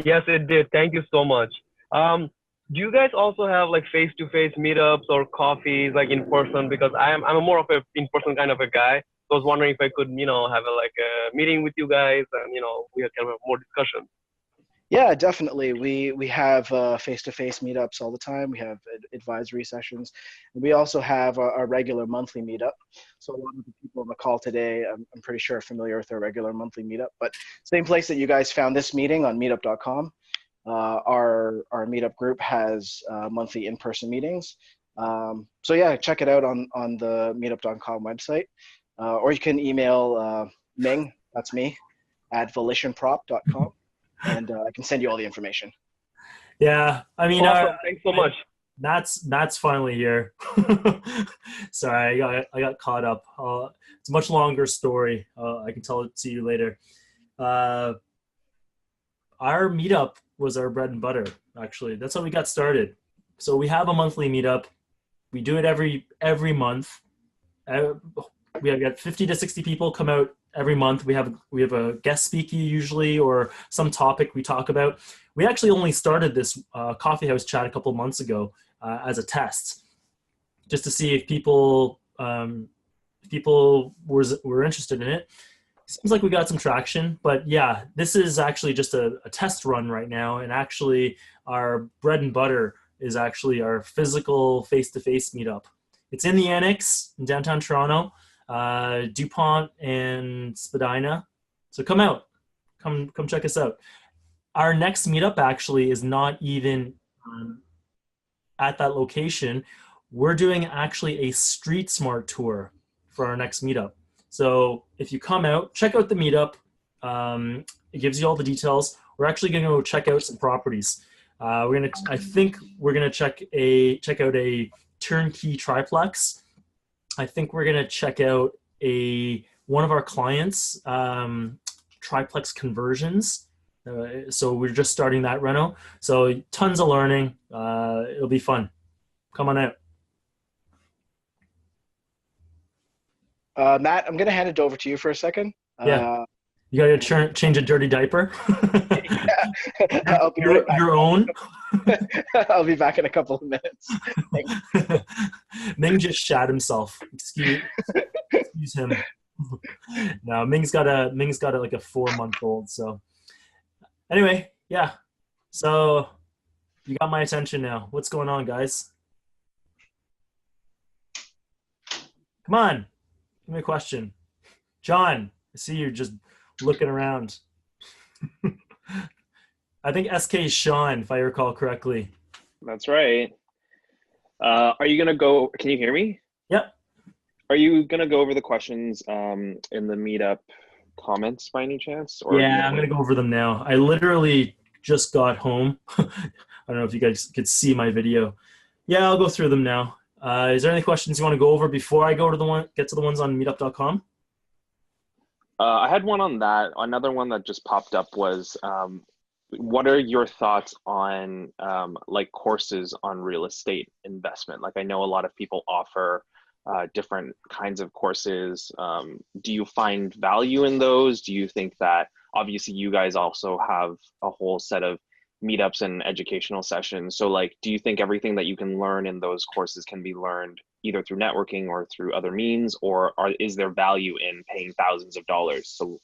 Yes, it did. Thank you so much. Um, do you guys also have like face-to-face meetups or coffees like in person? Because I'm a more of a in-person kind of a guy. So I was wondering if I could, have a meeting with you guys and we can have more discussion. Yeah, definitely. We have face-to-face meetups all the time. We have advisory sessions. And we also have our regular monthly meetup. So a lot of the people on the call today, I'm pretty sure are familiar with our regular monthly meetup. But same place that you guys found this meeting on meetup.com. Our meetup group has monthly in-person meetings. So yeah, check it out on the meetup.com website. Or you can email Ming, that's me, at volitionprop.com. And I can send you all the information. Yeah, I mean, Awesome. Thanks so much. Matt's finally here. Sorry, I got caught up. It's a much longer story. I can tell it to you later. Our meetup was our bread and butter. Actually, that's how we got started. So we have a monthly meetup. We do it every month. We have got 50 to 60 people come out every month. We have a guest speaker usually, or some topic we talk about. We actually only started this coffeehouse chat a couple months ago as a test, just to see if people were interested in it. Seems like we got some traction, but yeah, this is actually just a test run right now. And actually, our bread and butter is actually our physical face-to-face meetup. It's in the Annex in downtown Toronto. DuPont and Spadina. So come out, come check us out. Our next meetup actually is not even at that location. We're doing actually a street smart tour for our next meetup. So if you come out, check out the meetup. It gives you all the details. We're actually going to go check out some properties. I think we're gonna check out a turnkey triplex. I think we're gonna check out one of our clients triplex conversions. So we're just starting that reno. So tons of learning. It'll be fun. Come on out. Matt, I'm gonna hand it over to you for a second. Yeah. You gotta change a dirty diaper. I'll be right back. Your own. I'll be back in a couple of minutes. Ming just shat himself. Excuse him. No, Ming's got like a 4-month-old. So anyway, yeah. So you got my attention now. What's going on, guys? Come on, give me a question. John, I see you just looking around. I think SK is Sean, if I recall correctly. That's right. Are you gonna go? Can you hear me? Yep. Are you gonna go over the questions in the meetup comments by any chance? Or yeah, I'm gonna go over them now. I literally just got home. I don't know if you guys could see my video. Yeah, I'll go through them now. Is there any questions you want to go over before I go to get to the ones on meetup.com? I had one on that. Another one that just popped up was, what are your thoughts on like courses on real estate investment? Like I know a lot of people offer different kinds of courses. Do you find value in those? Do you think that, obviously you guys also have a whole set of meetups and educational sessions. So like, do you think everything that you can learn in those courses can be learned either through networking or through other means, or is there value in paying thousands of dollars to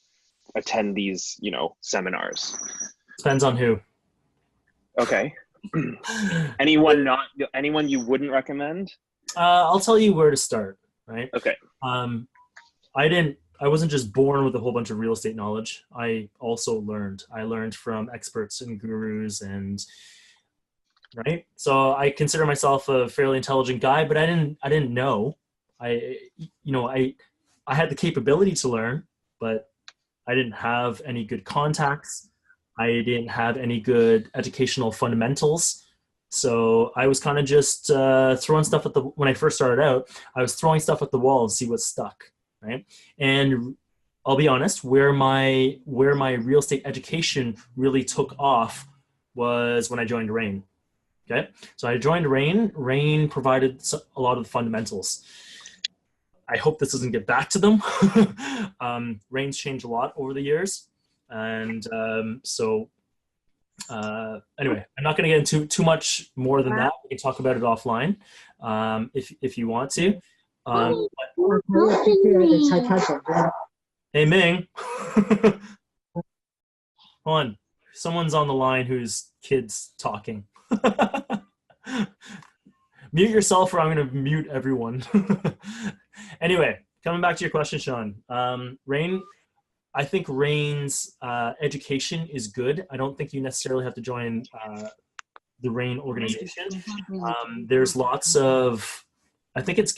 attend these, seminars? Depends on who. Okay. Anyone you wouldn't recommend? I'll tell you where to start, right? Okay. I wasn't just born with a whole bunch of real estate knowledge. I also learned. I learned from experts and gurus right? So I consider myself a fairly intelligent guy, but I didn't know. I had the capability to learn, but I didn't have any good contacts. I didn't have any good educational fundamentals. So I was kind of just throwing stuff when I first started out, I was throwing stuff at the wall and see what stuck, right? And I'll be honest, where my real estate education really took off was when I joined Rain. Okay, so I joined Rain. Rain provided a lot of the fundamentals. I hope this doesn't get back to them. Rain's changed a lot over the years. And so Anyway, I'm not going to get into too much more than that. We can talk about it offline if you want to. Hey, Ming. Hold on. Someone's on the line whose kid's talking. Mute yourself or I'm going to mute everyone. Anyway, coming back to your question, Sean. Rain, I think Rain's education is good. I don't think you necessarily have to join the Rain organization. There's lots of, I think it's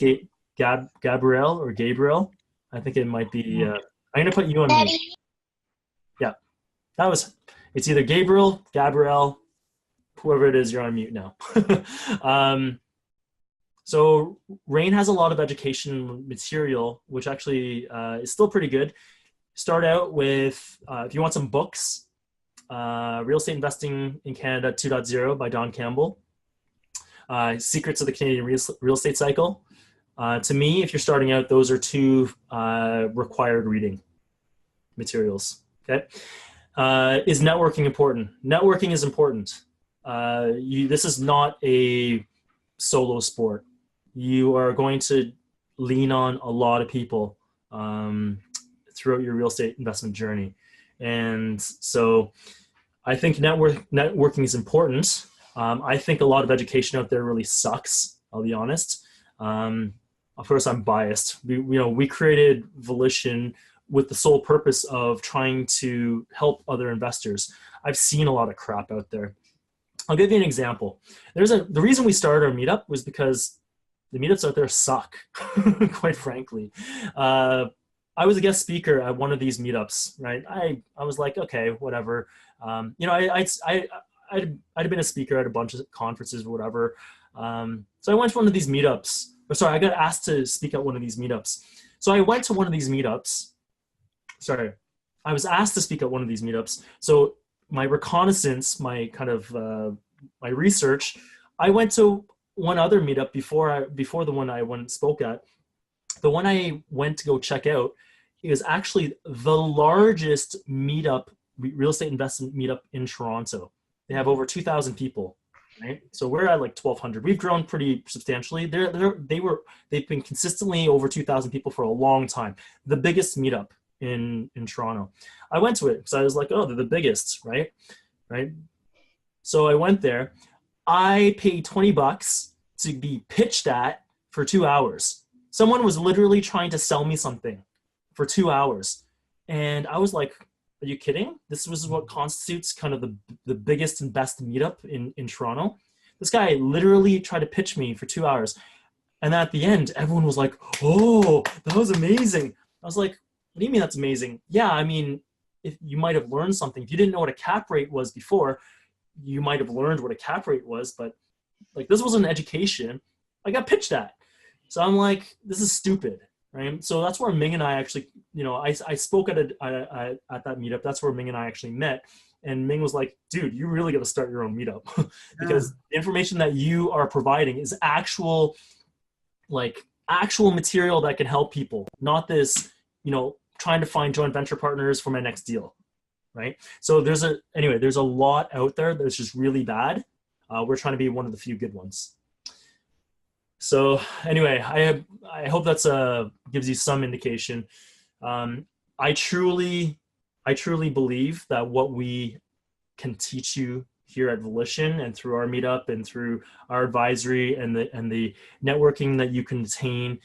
Gabrielle or Gabriel. I think it might be, I'm going to put you on mute. Yeah, it's either Gabrielle, whoever it is, you're on mute now. So Rain has a lot of education material, which actually is still pretty good. Start out with, if you want some books, Real Estate Investing in Canada 2.0 by Don Campbell, Secrets of the Canadian Real Estate Cycle. To me, if you're starting out, those are two required reading materials, okay? Is networking important? Networking is important. This is not a solo sport. You are going to lean on a lot of people throughout your real estate investment journey. And so I think networking is important. I think a lot of education out there really sucks, I'll be honest. Of course, I'm biased. We created Volition with the sole purpose of trying to help other investors. I've seen a lot of crap out there. I'll give you an example. The reason we started our meetup was because the meetups out there suck, quite frankly. I was a guest speaker at one of these meetups, right? I was like, okay, whatever. I'd been a speaker at a bunch of conferences or whatever. So I went to one of these meetups. I got asked to speak at one of these meetups. So I went to one of these meetups. I was asked to speak at one of these meetups. So my reconnaissance, my kind of my research, I went to one other meetup before the one I went and spoke at. The one I went to go check out is actually the largest meetup, real estate investment meetup in Toronto. They have over 2,000 people, right? So we're at like 1,200. We've grown pretty substantially. They've been consistently over 2,000 people for a long time. The biggest meetup in Toronto. I went to it because I was like, oh, they're the biggest, right? So I went there. I paid $20 to be pitched at for 2 hours. Someone was literally trying to sell me something for 2 hours. And I was like, are you kidding? This was what constitutes kind of the biggest and best meetup in Toronto. This guy literally tried to pitch me for 2 hours. And at the end, everyone was like, oh, that was amazing. I was like, what do you mean that's amazing? Yeah, I mean, if you might have learned something. If you didn't know what a cap rate was before, you might have learned what a cap rate was, but like this was an education I got pitched at. So I'm like, this is stupid, right? So that's where Ming and I actually, I spoke at that meetup. That's where Ming and I actually met. And Ming was like, dude, you really got to start your own meetup because the information that you are providing is actual material that can help people, not this, trying to find joint venture partners for my next deal, right? So there's a lot out there that's just really bad. We're trying to be one of the few good ones. So anyway, I hope that's gives you some indication. I truly believe that what we can teach you here at Volition and through our meetup and through our advisory and the networking that you can attain,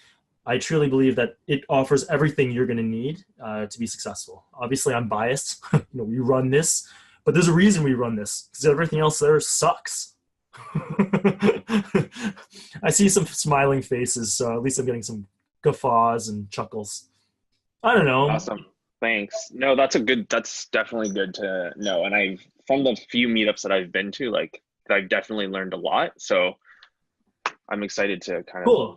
I truly believe that it offers everything you're going to need to be successful. Obviously, I'm biased. We run this, but there's a reason we run this because everything else there sucks. I see some smiling faces, so at least I'm getting some guffaws and chuckles. I don't know. Awesome. Thanks. No, that's definitely good to know. And from the few meetups that I've been to, I've definitely learned a lot. So I'm excited to kind of cool.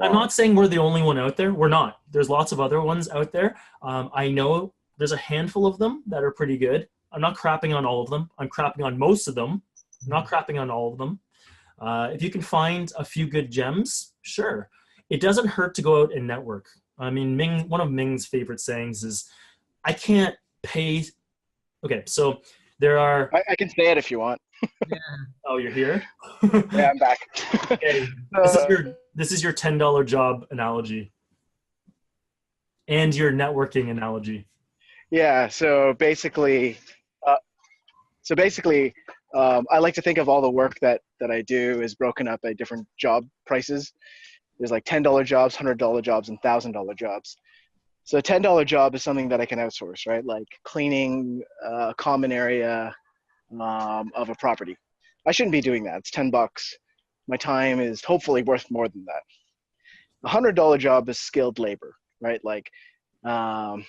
I'm not saying we're the only one out there. We're not. There's lots of other ones out there. I know there's a handful of them that are pretty good. I'm not crapping on all of them. I'm crapping on most of them. I'm not crapping on all of them. If you can find a few good gems, sure. It doesn't hurt to go out and network. I mean, one of Ming's favorite sayings is, I can't pay. Okay, so There are. I can say it if you want. Oh, you're here. Yeah, I'm back. Okay. This is your $10 job analogy, and your networking analogy. Yeah. Uh, so basically, I like to think of all the work that I do is broken up by different job prices. There's like $10 jobs, $100 jobs, and $1,000 jobs. So a $10 job is something that I can outsource, right? Like cleaning a common area of a property. I shouldn't be doing that. It's $10. My time is hopefully worth more than that. $100 job is skilled labor, right? Like, um,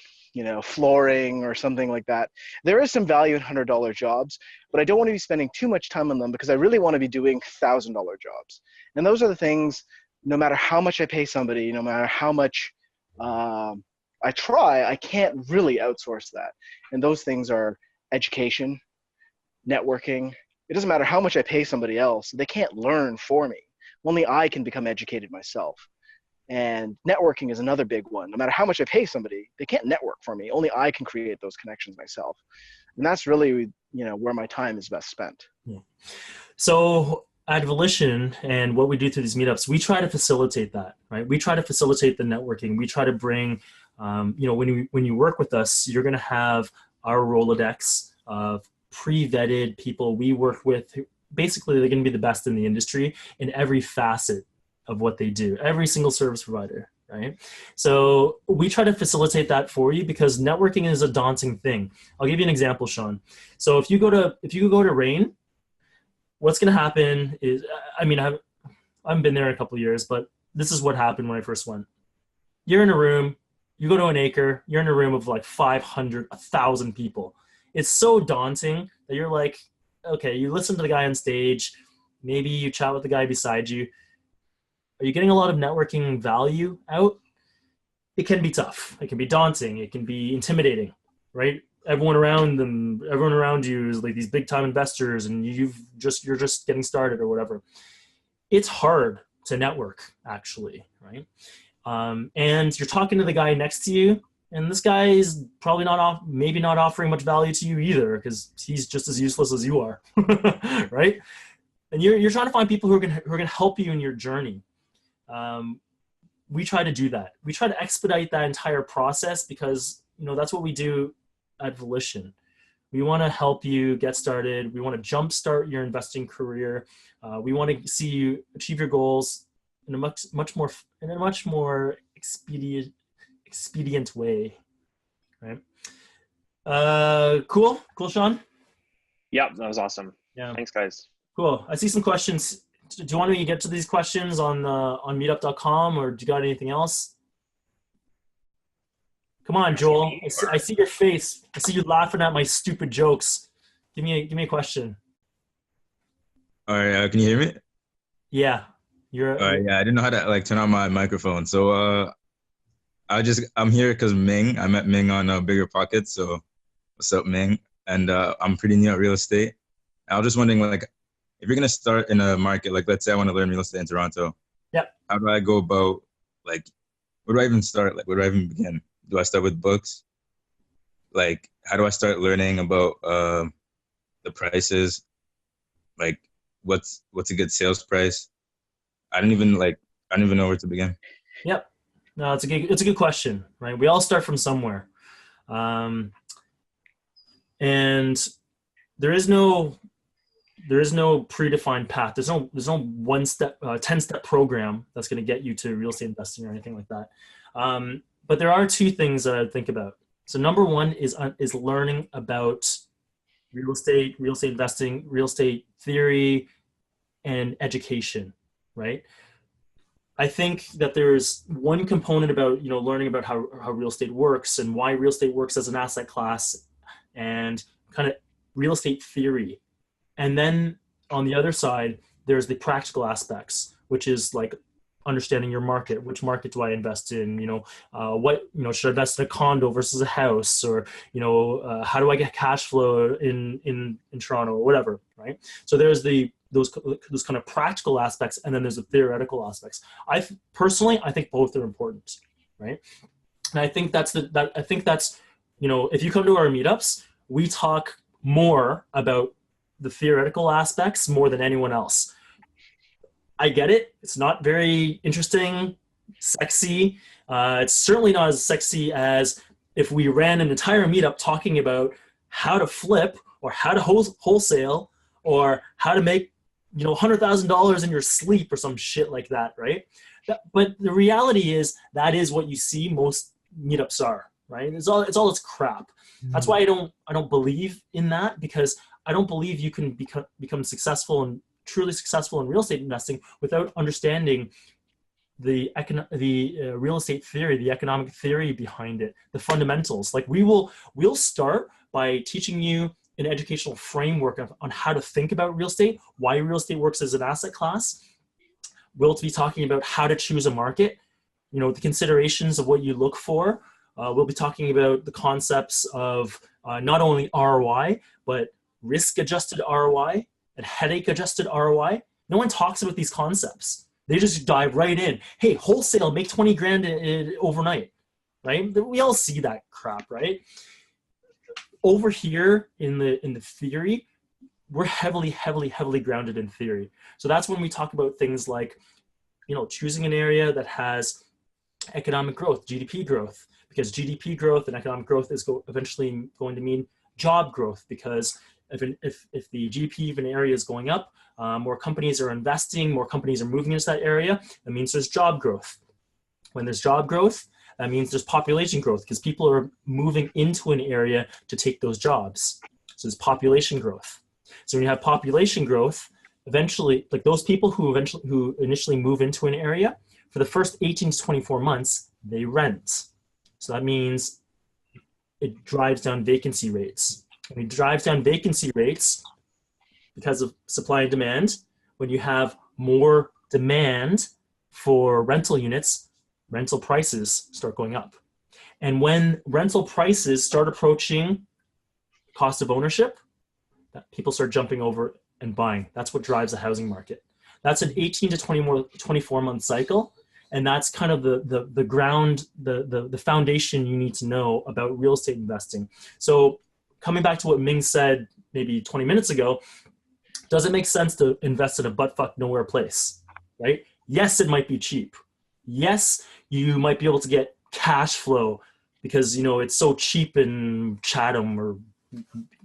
flooring or something like that. There is some value in $100 jobs, but I don't want to be spending too much time on them because I really want to be doing $1,000 jobs. And those are the things, no matter how much I pay somebody, no matter how much I try, I can't really outsource that. And those things are education, networking. It doesn't matter how much I pay somebody else, they can't learn for me. Only I can become educated myself. And networking is another big one. No matter how much I pay somebody, they can't network for me. Only I can create those connections myself. And that's really, where my time is best spent. Yeah. So at Volition and what we do through these meetups, we try to facilitate that, right? We try to facilitate the networking. We try to bring, when you work with us, you're going to have our Rolodex of pre-vetted people we work with. Basically, they're going to be the best in the industry in every facet of what they do, every single service provider, right? So we try to facilitate that for you because networking is a daunting thing. I'll give you an example, Sean. So if you go to Rain, what's going to happen is, I haven't been there in a couple of years, but this is what happened when I first went. You're in a room, you go to an acre, you're in a room of like 500, 1,000 people. It's so daunting that you're like, okay, you listen to the guy on stage, maybe you chat with the guy beside you. Are you getting a lot of networking value out? It can be tough. It can be daunting. It can be intimidating, right? Everyone around you is like these big time investors and you're just getting started or whatever. It's hard to network actually, right? And you're talking to the guy next to you and this guy is probably maybe not offering much value to you either because he's just as useless as you are, right? And you're trying to find people who are going to help you in your journey. We try to do that. We try to expedite that entire process because, that's what we do at Volition. We want to help you get started. We want to jumpstart your investing career. We want to see you achieve your goals in a much more expedient way, right? Cool, Sean. Yeah, that was awesome. Yeah, thanks, guys. Cool. I see some questions. Do you want me to get to these questions on meetup.com or do you got anything else? Come on, Joel. I see your face. I see you laughing at my stupid jokes. Give me a question. All right, can you hear me? Yeah. All right, yeah, I didn't know how to turn on my microphone. So I'm here because Ming. I met Ming on Bigger Pockets. So what's up, Ming? And I'm pretty new at real estate. I was just wondering, if you're gonna start in a market, let's say I want to learn real estate in Toronto. Yep. How do I go about, where do I even start? Where do I even begin? Do I start with books? How do I start learning about the prices? What's a good sales price? I don't even know where to begin. Yep. No, it's a good question, right? We all start from somewhere. And there is no predefined path. There's no 10-step program that's going to get you to real estate investing or anything like that. But there are two things that I would think about. So number one is learning about real estate investing, real estate theory, and education, right? I think that there's one component about, learning about how real estate works and why real estate works as an asset class and kind of real estate theory. And then on the other side, there's the practical aspects, which is understanding your market. Which market do I invest in? Should I invest in a condo versus a house, or how do I get cash flow in Toronto or whatever, right? So there's those kind of practical aspects, and then there's the theoretical aspects. I think both are important, right? And I think that's if you come to our meetups, we talk more about the theoretical aspects more than anyone else. I get it. It's not very interesting, sexy. It's certainly not as sexy as if we ran an entire meetup talking about how to flip or how to wholesale or how to make, $100,000 in your sleep or some shit like that, right? But the reality is that is what you see most meetups are, right? It's all this crap. That's why I don't believe in that, because I don't believe you can become successful and truly successful in real estate investing without understanding the real estate theory, the economic theory behind it, the fundamentals. Like we'll start by teaching you an educational framework on how to think about real estate, why real estate works as an asset class. We'll be talking about how to choose a market, the considerations of what you look for. We'll be talking about the concepts of not only ROI, but risk-adjusted ROI and headache-adjusted ROI. No one talks about these concepts. They just dive right in. Hey, wholesale, make 20 grand overnight, right? We all see that crap, right? Over here in the theory, we're heavily grounded in theory. So that's when we talk about things like, choosing an area that has economic growth, GDP growth, because GDP growth and economic growth is eventually going to mean job growth, because if the GDP of an area is going up, more companies are investing, more companies are moving into that area, that means there's job growth. When there's job growth, that means there's population growth, because people are moving into an area to take those jobs. So there's population growth. So when you have population growth, eventually, like those people who initially move into an area, for the first 18 to 24 months, they rent. So that means it drives down vacancy rates. When it drives down vacancy rates because of supply and demand, when you have more demand for rental units, rental prices start going up. And when rental prices start approaching cost of ownership, people start jumping over and buying. That's what drives the housing market. That's an 18 to 24 month cycle. And that's kind of the ground, the foundation you need to know about real estate investing. So coming back to what Ming said maybe 20 minutes ago, does it make sense to invest in a butt-fuck nowhere place, right? Yes, it might be cheap. Yes, you might be able to get cash flow because, it's so cheap in Chatham or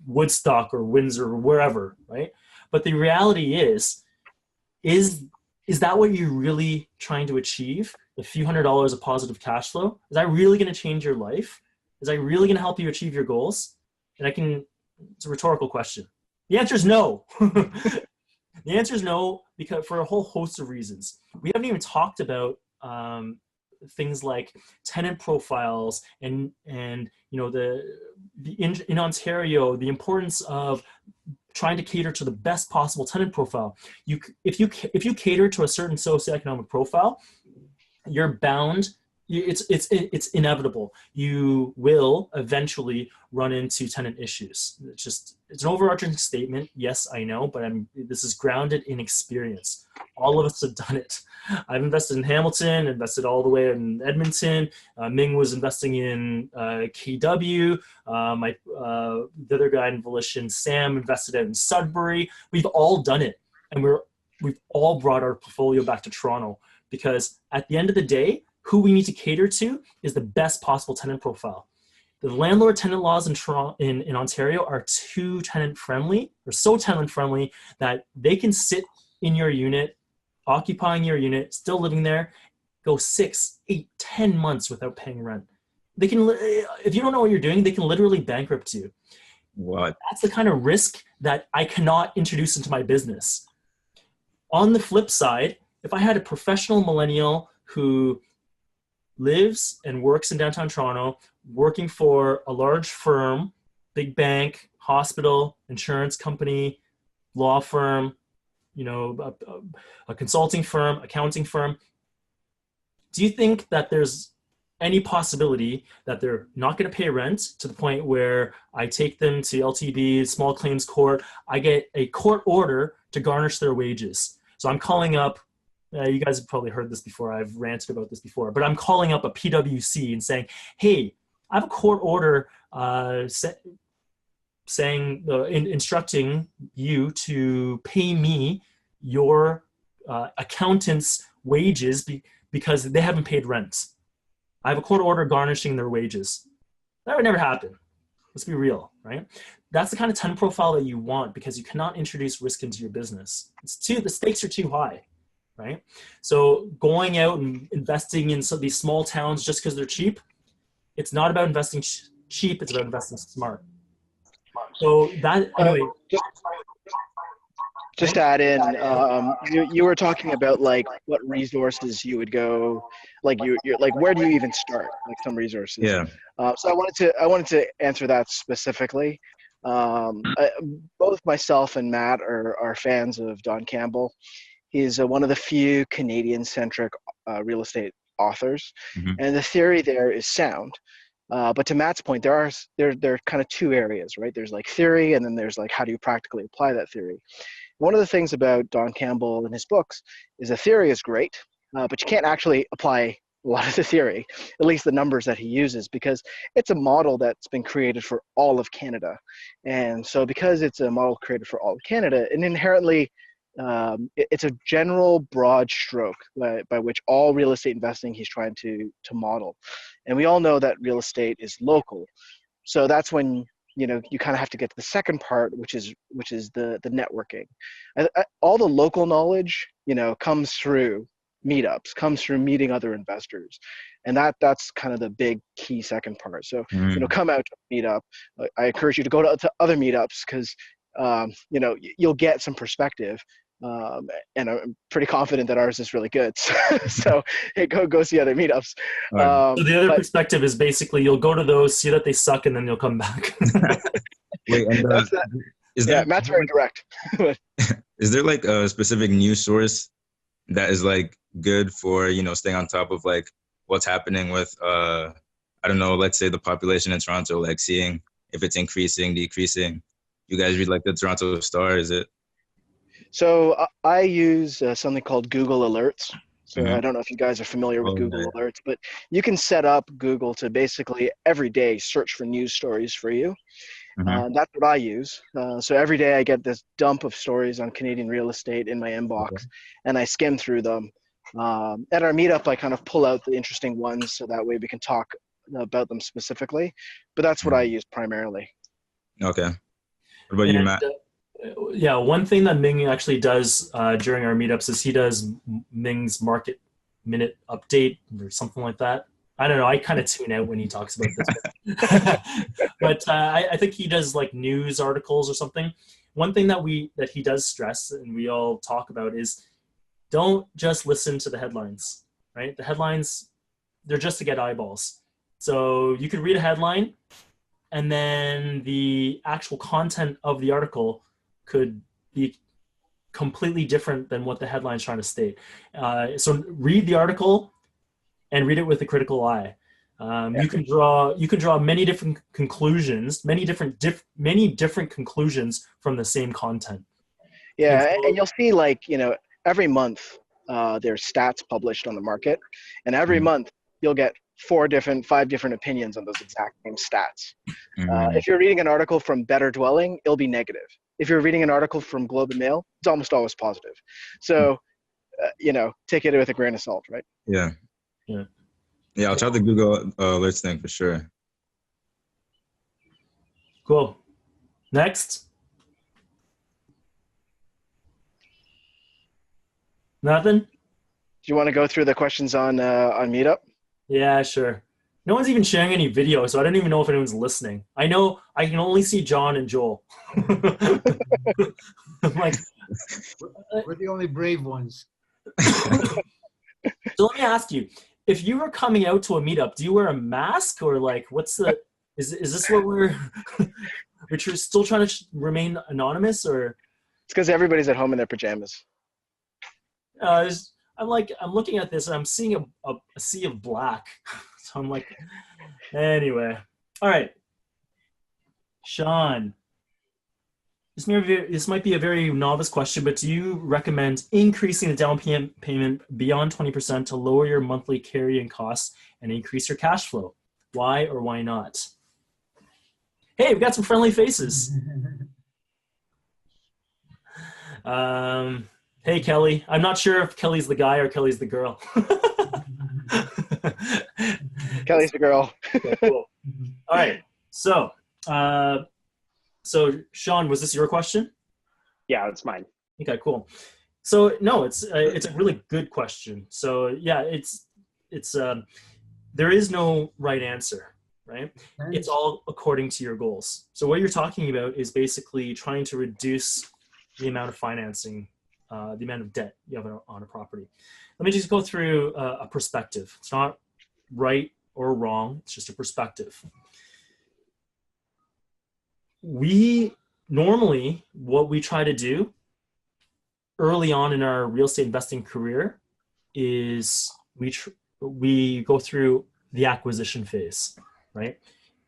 Woodstock or Windsor or wherever, right? But the reality is that what you're really trying to achieve? The few $100s of positive cash flow? Is that really going to change your life? Is that really going to help you achieve your goals? And it's a rhetorical question. The answer is no. The answer is no, because for a whole host of reasons. We haven't even talked about things like tenant profiles and in Ontario, the importance of trying to cater to the best possible tenant profile. If you cater to a certain socioeconomic profile, you're bound. It's inevitable. You will eventually run into tenant issues. It's an overarching statement. Yes, I know, but this is grounded in experience. All of us have done it. I've invested in Hamilton, invested all the way in Edmonton. Ming was investing in KW. The other guy in Volition, Sam, invested in Sudbury. We've all done it, and we've all brought our portfolio back to Toronto, because at the end of the day, who we need to cater to is the best possible tenant profile. The landlord-tenant laws in Ontario are too tenant-friendly, or so tenant-friendly that they can sit in your unit, occupying your unit, still living there, go 6, 8, 10 months without paying rent. They can, if you don't know what you're doing, they can literally bankrupt you. What? That's the kind of risk that I cannot introduce into my business. On the flip side, if I had a professional millennial who lives and works in downtown Toronto, working for a large firm, big bank, hospital, insurance company, law firm, a consulting firm, accounting firm, do you think that there's any possibility that they're not going to pay rent to the point where I take them to LTB, small claims court, I get a court order to garnish their wages? So I'm calling up, you guys have probably heard this before, I've ranted about this before, but I'm calling up a PwC and saying, hey, I have a court order saying, instructing you to pay me your accountant's wages because they haven't paid rent. I have a court order garnishing their wages. That would never happen. Let's be real, right? That's the kind of tenant profile that you want because you cannot introduce risk into your business. The stakes are too high, right? So going out and investing in some of these small towns just because they're cheap, it's not about investing cheap, it's about investing smart. So that, anyway. Just to add in, you were talking about like what resources you would go, like you're like, where do you even start? Like some resources. Yeah. So I wanted to answer that specifically. Both myself and Matt are fans of Don Campbell. He's one of the few Canadian-centric real estate authors, and the theory there is sound. But to Matt's point, there are kind of two areas, right? There's like theory, and then there's like how do you practically apply that theory. One of the things about Don Campbell and his books is the theory is great, but you can't actually apply a lot of the theory, at least the numbers that he uses, because it's a model that's been created for all of Canada. And so because it's a model created for all of Canada, and inherently it's a general broad stroke by which all real estate investing he's trying to model. And we all know that real estate is local. So that's when you kind of have to get to the second part, which is the networking. All the local knowledge, comes through meetups, comes through meeting other investors. And that's kind of the big key second part. So, come out to a meetup. I encourage you to go to other meetups because, you'll get some perspective. And I'm pretty confident that ours is really good. So hey, go see other meetups. So the other perspective is basically you'll go to those, see that they suck, and then you'll come back. Wait, and Matt's very direct. Is there like a specific news source that is like good for staying on top of like what's happening with I don't know, let's say the population in Toronto, like seeing if it's increasing, decreasing? You guys read like the Toronto Star, is it? So I use something called Google Alerts. So I don't know if you guys are familiar with Google Alerts, but you can set up Google to basically every day search for news stories for you. That's what I use. So every day I get this dump of stories on Canadian real estate in my inbox, and I skim through them. At our meetup, I kind of pull out the interesting ones so that way we can talk about them specifically. But that's what I use primarily. Okay. What about you, Matt? Yeah, one thing that Ming actually does during our meetups is he does Ming's market minute update or something like that. I don't know. I kind of tune out when he talks about this, but I think he does like news articles or something. One thing that he does stress and we all talk about is don't just listen to the headlines, right? The headlines, they're just to get eyeballs. So you could read a headline and then the actual content of the article could be completely different than what the headline's trying to state. So read the article and read it with a critical eye. You can draw many different conclusions, many different conclusions from the same content. Yeah, and you'll see like, every month there's stats published on the market, and every month you'll get 5 different opinions on those exact same stats. If you're reading an article from Better Dwelling, it'll be negative. If you're reading an article from Globe and Mail, it's almost always positive. So, take it with a grain of salt, right? Yeah. I'll try the Google Alerts thing for sure. Cool. Next. Nothing? Do you want to go through the questions on Meetup? Yeah, sure. No one's even sharing any video, so I don't even know if anyone's listening. I know I can only see John and Joel. I'm like, we're the only brave ones. So let me ask you, if you were coming out to a meetup, do you wear a mask or like is this what we're still trying to remain anonymous or? It's because everybody's at home in their pajamas. I'm looking at this and I'm seeing a sea of black. So I'm like, anyway. All right. Sean, this might be a very novice question, but do you recommend increasing the down payment beyond 20% to lower your monthly carrying costs and increase your cash flow? Why or why not? Hey, we've got some friendly faces. Hey, Kelly. I'm not sure if Kelly's the guy or Kelly's the girl. Kelly's the girl. Okay, cool. All right. So, Sean, was this your question? Yeah, that's mine. Okay, cool. So no, it's a really good question. So yeah, it's there is no right answer, right? It's all according to your goals. So what you're talking about is basically trying to reduce the amount of financing, the amount of debt you have on a property. Let me just go through a perspective. It's not right or wrong. It's just a perspective. We normally, what we try to do early on in our real estate investing career is we go through the acquisition phase, right?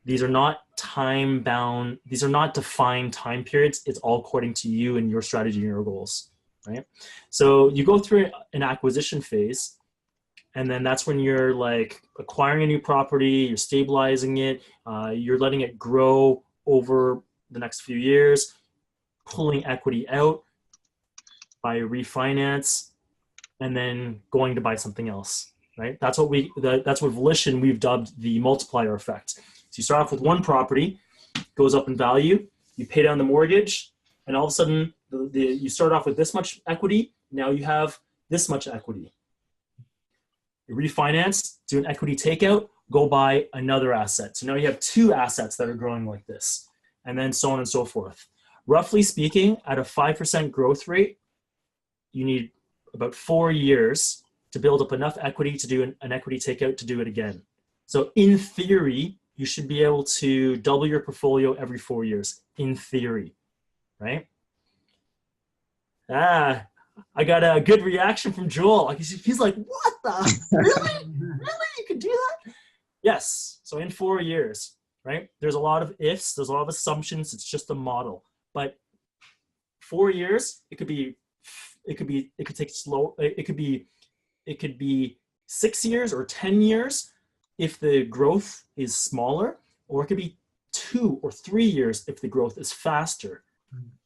These are not time bound. These are not defined time periods. It's all according to you and your strategy and your goals, right? So you go through an acquisition phase, and then that's when you're like acquiring a new property, you're stabilizing it, you're letting it grow over the next few years, pulling equity out by refinance, and then going to buy something else, right? That's what Volition we've dubbed the multiplier effect. So you start off with one property, goes up in value, you pay down the mortgage, and all of a sudden you start off with this much equity, now you have this much equity. You refinance, do an equity takeout, go buy another asset. So now you have two assets that are growing like this, and then so on and so forth. Roughly speaking, at a 5% growth rate, you need about 4 years to build up enough equity to do an equity takeout to do it again. So in theory, you should be able to double your portfolio every 4 years, in theory, right? I got a good reaction from Joel. He's like, what the? Really? Really? You could do that? Yes. So in 4 years, right? There's a lot of ifs. There's a lot of assumptions. It's just a model. But 4 years, it could take slow. It could be 6 years or 10 years if the growth is smaller, or it could be 2 or 3 years if the growth is faster.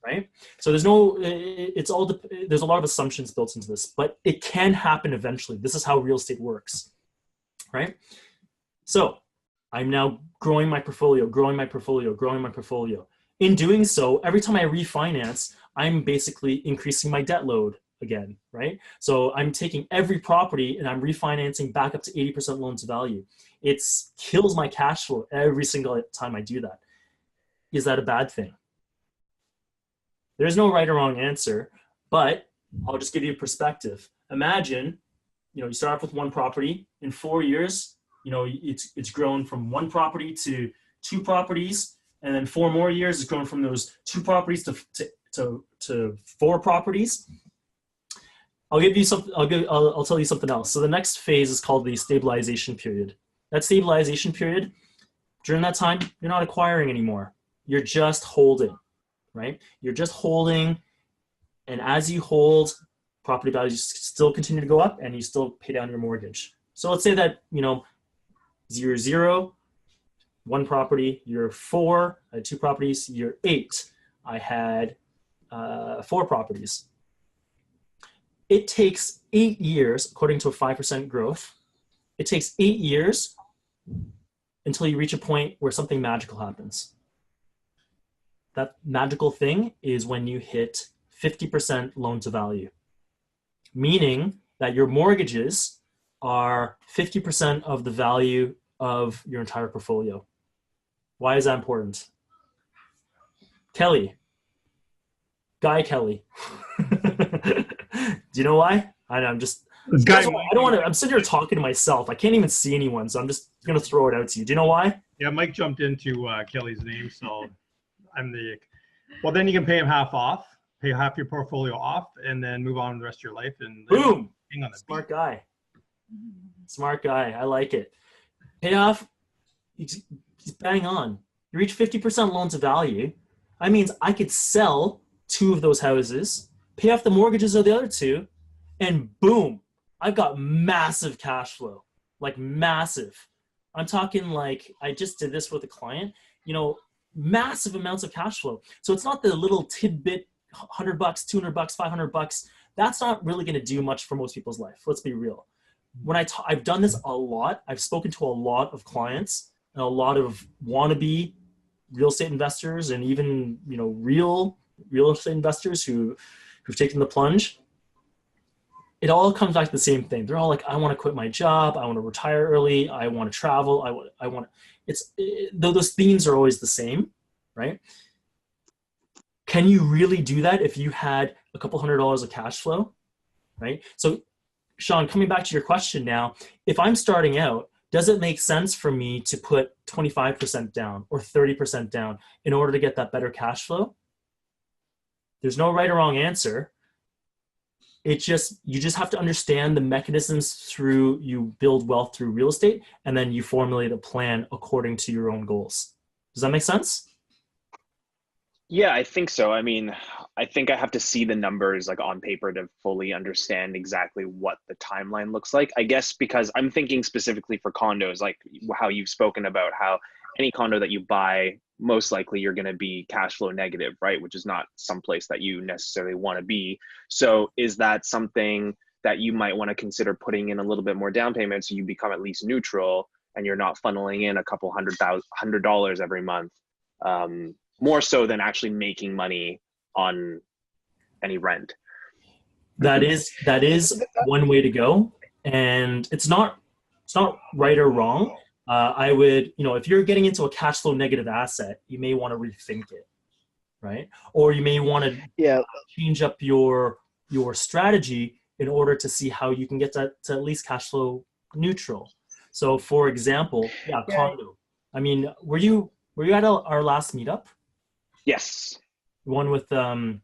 Right? So there's a lot of assumptions built into this, but it can happen eventually. This is how real estate works, right? So I'm now growing my portfolio. In doing so, every time I refinance, I'm basically increasing my debt load again, right? So I'm taking every property and I'm refinancing back up to 80% loan to value. It kills my cash flow every single time I do that. Is that a bad thing? There's no right or wrong answer, but I'll just give you a perspective. Imagine, you start off with one property. In 4 years, it's grown from one property to 2 properties, and then 4 more years, it's grown from those 2 properties to 4 properties. I'll give you something. I'll tell you something else. So the next phase is called the stabilization period. That stabilization period, during that time, you're not acquiring anymore. You're just holding. Right? You're just holding, and as you hold, property values still continue to go up and you still pay down your mortgage. So let's say that, 0, 1 property, year 4, I had 2 properties, year 8, I had 4 properties. It takes 8 years, according to a 5% growth, it takes 8 years until you reach a point where something magical happens. That magical thing is when you hit 50% loan to value, meaning that your mortgages are 50% of the value of your entire portfolio. Why is that important? Kelly. Guy Kelly. Do you know why? I'm just, I don't want to, I'm sitting here talking to myself. I can't even see anyone, so I'm just going to throw it out to you. Do you know why? Yeah, Mike jumped into Kelly's name, so well, then you can pay him half off, pay half your portfolio off, and then move on with the rest of your life. And boom, smart guy. Smart guy. I like it. Pay off. He's bang on. You reach 50% loan to value. That means I could sell 2 of those houses, pay off the mortgages of the other 2, and boom, I've got massive cash flow. Like massive. I'm talking like I just did this with a client. massive amounts of cash flow. So it's not the little tidbit, $100, $200, $500. That's not really going to do much for most people's life. Let's be real. When I've done this a lot, I've spoken to a lot of clients and a lot of wannabe real estate investors, and even, you know, real estate investors who've taken the plunge. It all comes back to the same thing. They're all like, I want to quit my job. I want to retire early. I want to travel. Though those themes are always the same, right? Can you really do that if you had a couple $100 of cash flow, right? So Sean, coming back to your question now, if I'm starting out, does it make sense for me to put 25% down or 30% down in order to get that better cash flow? There's no right or wrong answer. You just have to understand the mechanisms through you build wealth through real estate, and then you formulate a plan according to your own goals. Does that make sense? Yeah, I think so. I mean, I think I have to see the numbers like on paper to fully understand exactly what the timeline looks like. I guess because I'm thinking specifically for condos, like how you've spoken about how any condo that you buy, most likely you're going to be cash flow negative, right? Which is not someplace that you necessarily want to be. So is that something that you might want to consider putting in a little bit more down payment so you become at least neutral and you're not funneling in a couple $100 every month? More so than actually making money on any rent. That is one way to go, and it's not right or wrong. I would, you know, if you're getting into a cash flow negative asset, you may want to rethink it, right? Or you may want to change up your strategy in order to see how you can get to at least cash flow neutral. So, for example, condo. I mean, were you at our last meetup? Yes. One with the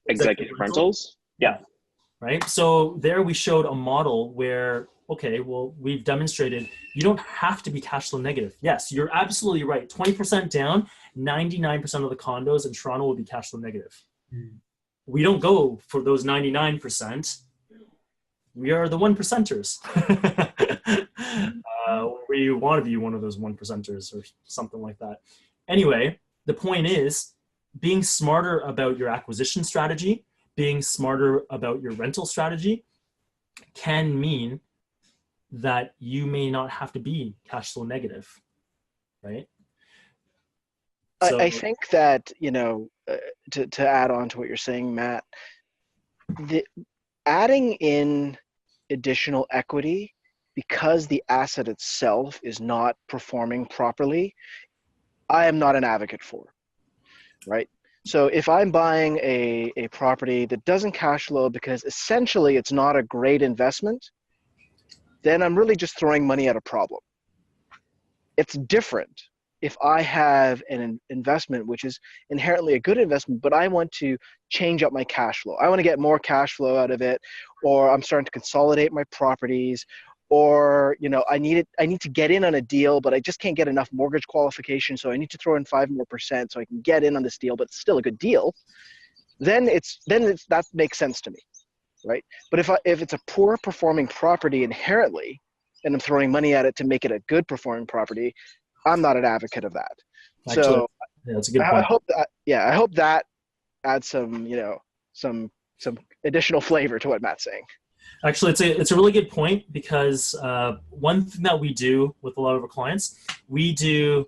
executive rentals. Yeah. Right. So there we showed a model where, okay, well, we've demonstrated you don't have to be cash flow negative. Yes, you're absolutely right. 20% down, 99% of the condos in Toronto will be cash flow negative. We don't go for those 99%. We are the 1%ers. We want to be one of those 1%ers or something like that. Anyway, the point is being smarter about your acquisition strategy, being smarter about your rental strategy can mean that you may not have to be cash flow negative, right? So, I think that, you know, to add on to what you're saying, Matt, adding in additional equity because the asset itself is not performing properly, I am not an advocate for, right? So if I'm buying a property that doesn't cash flow because essentially it's not a great investment, then I'm really just throwing money at a problem. It's different if I have an investment which is inherently a good investment, but I want to change up my cash flow. I want to get more cash flow out of it, or I'm starting to consolidate my properties, or, you know, I need to get in on a deal, but I just can't get enough mortgage qualification, so I need to throw in 5% more so I can get in on this deal, but it's still a good deal. Then that makes sense to me, right? But if it's a poor performing property inherently, and I'm throwing money at it to make it a good performing property, I'm not an advocate of that. actually, So that's a good point. I hope that adds some additional flavor to what Matt's saying. Actually, it's a really good point, because one thing that we do with a lot of our clients, we do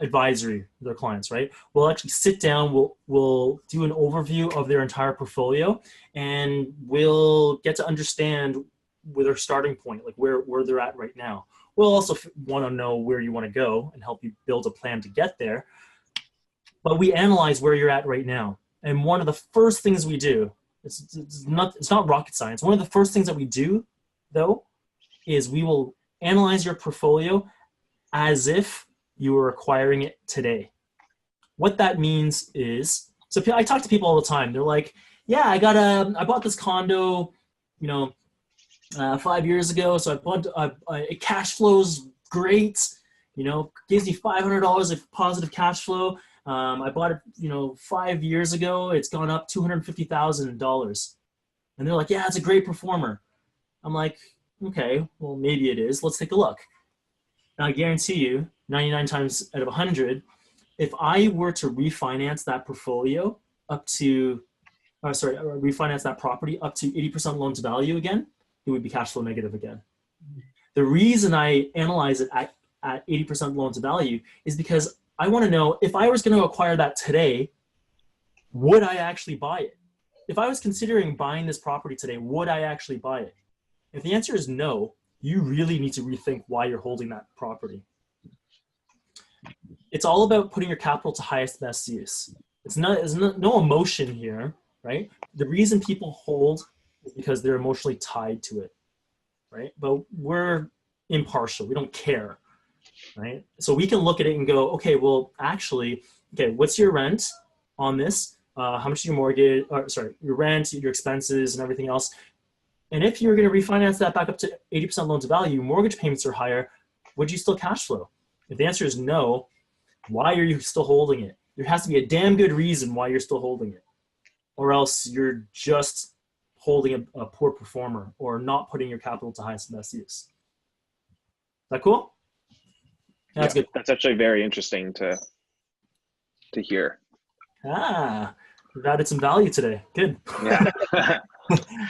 advisory with our clients, right? We'll actually sit down, we'll do an overview of their entire portfolio, and we'll get to understand with their starting point, like where they're at right now. We'll also want to know where you want to go and help you build a plan to get there. But we analyze where you're at right now. And one of the first things we do, it's not rocket science. One of the first things that we do, though, is we will analyze your portfolio as if you were acquiring it today. What that means is, so I talk to people all the time. They're like, yeah, I bought this condo, 5 years ago. So it cash flows great, gives me $500 of positive cash flow. I bought it, 5 years ago. It's gone up $250,000. And they're like, yeah, it's a great performer. I'm like, okay, well, maybe it is. Let's take a look. And I guarantee you, 99 times out of 100, if I were to refinance that portfolio up to, refinance that property up to 80% loan to value again, it would be cash flow negative again. The reason I analyze it at 80% loan to value is because I want to know if I was going to acquire that today, would I actually buy it? If I was considering buying this property today, would I actually buy it? If the answer is no, you really need to rethink why you're holding that property. It's all about putting your capital to highest best use. There's no emotion here, right? The reason people hold is because they're emotionally tied to it, right? But we're impartial. We don't care, right? So we can look at it and go, okay, well, actually, okay, what's your rent on this? How much is your mortgage, your rent, your expenses, and everything else. And if you're going to refinance that back up to 80% loan to value, mortgage payments are higher, would you still cash flow? If the answer is no, why are you still holding it? There has to be a damn good reason why you're still holding it. Or else you're just holding a poor performer or not putting your capital to highest and best use. Is that cool? That's good. That's actually very interesting to hear. We've added some value today. Good. Yeah.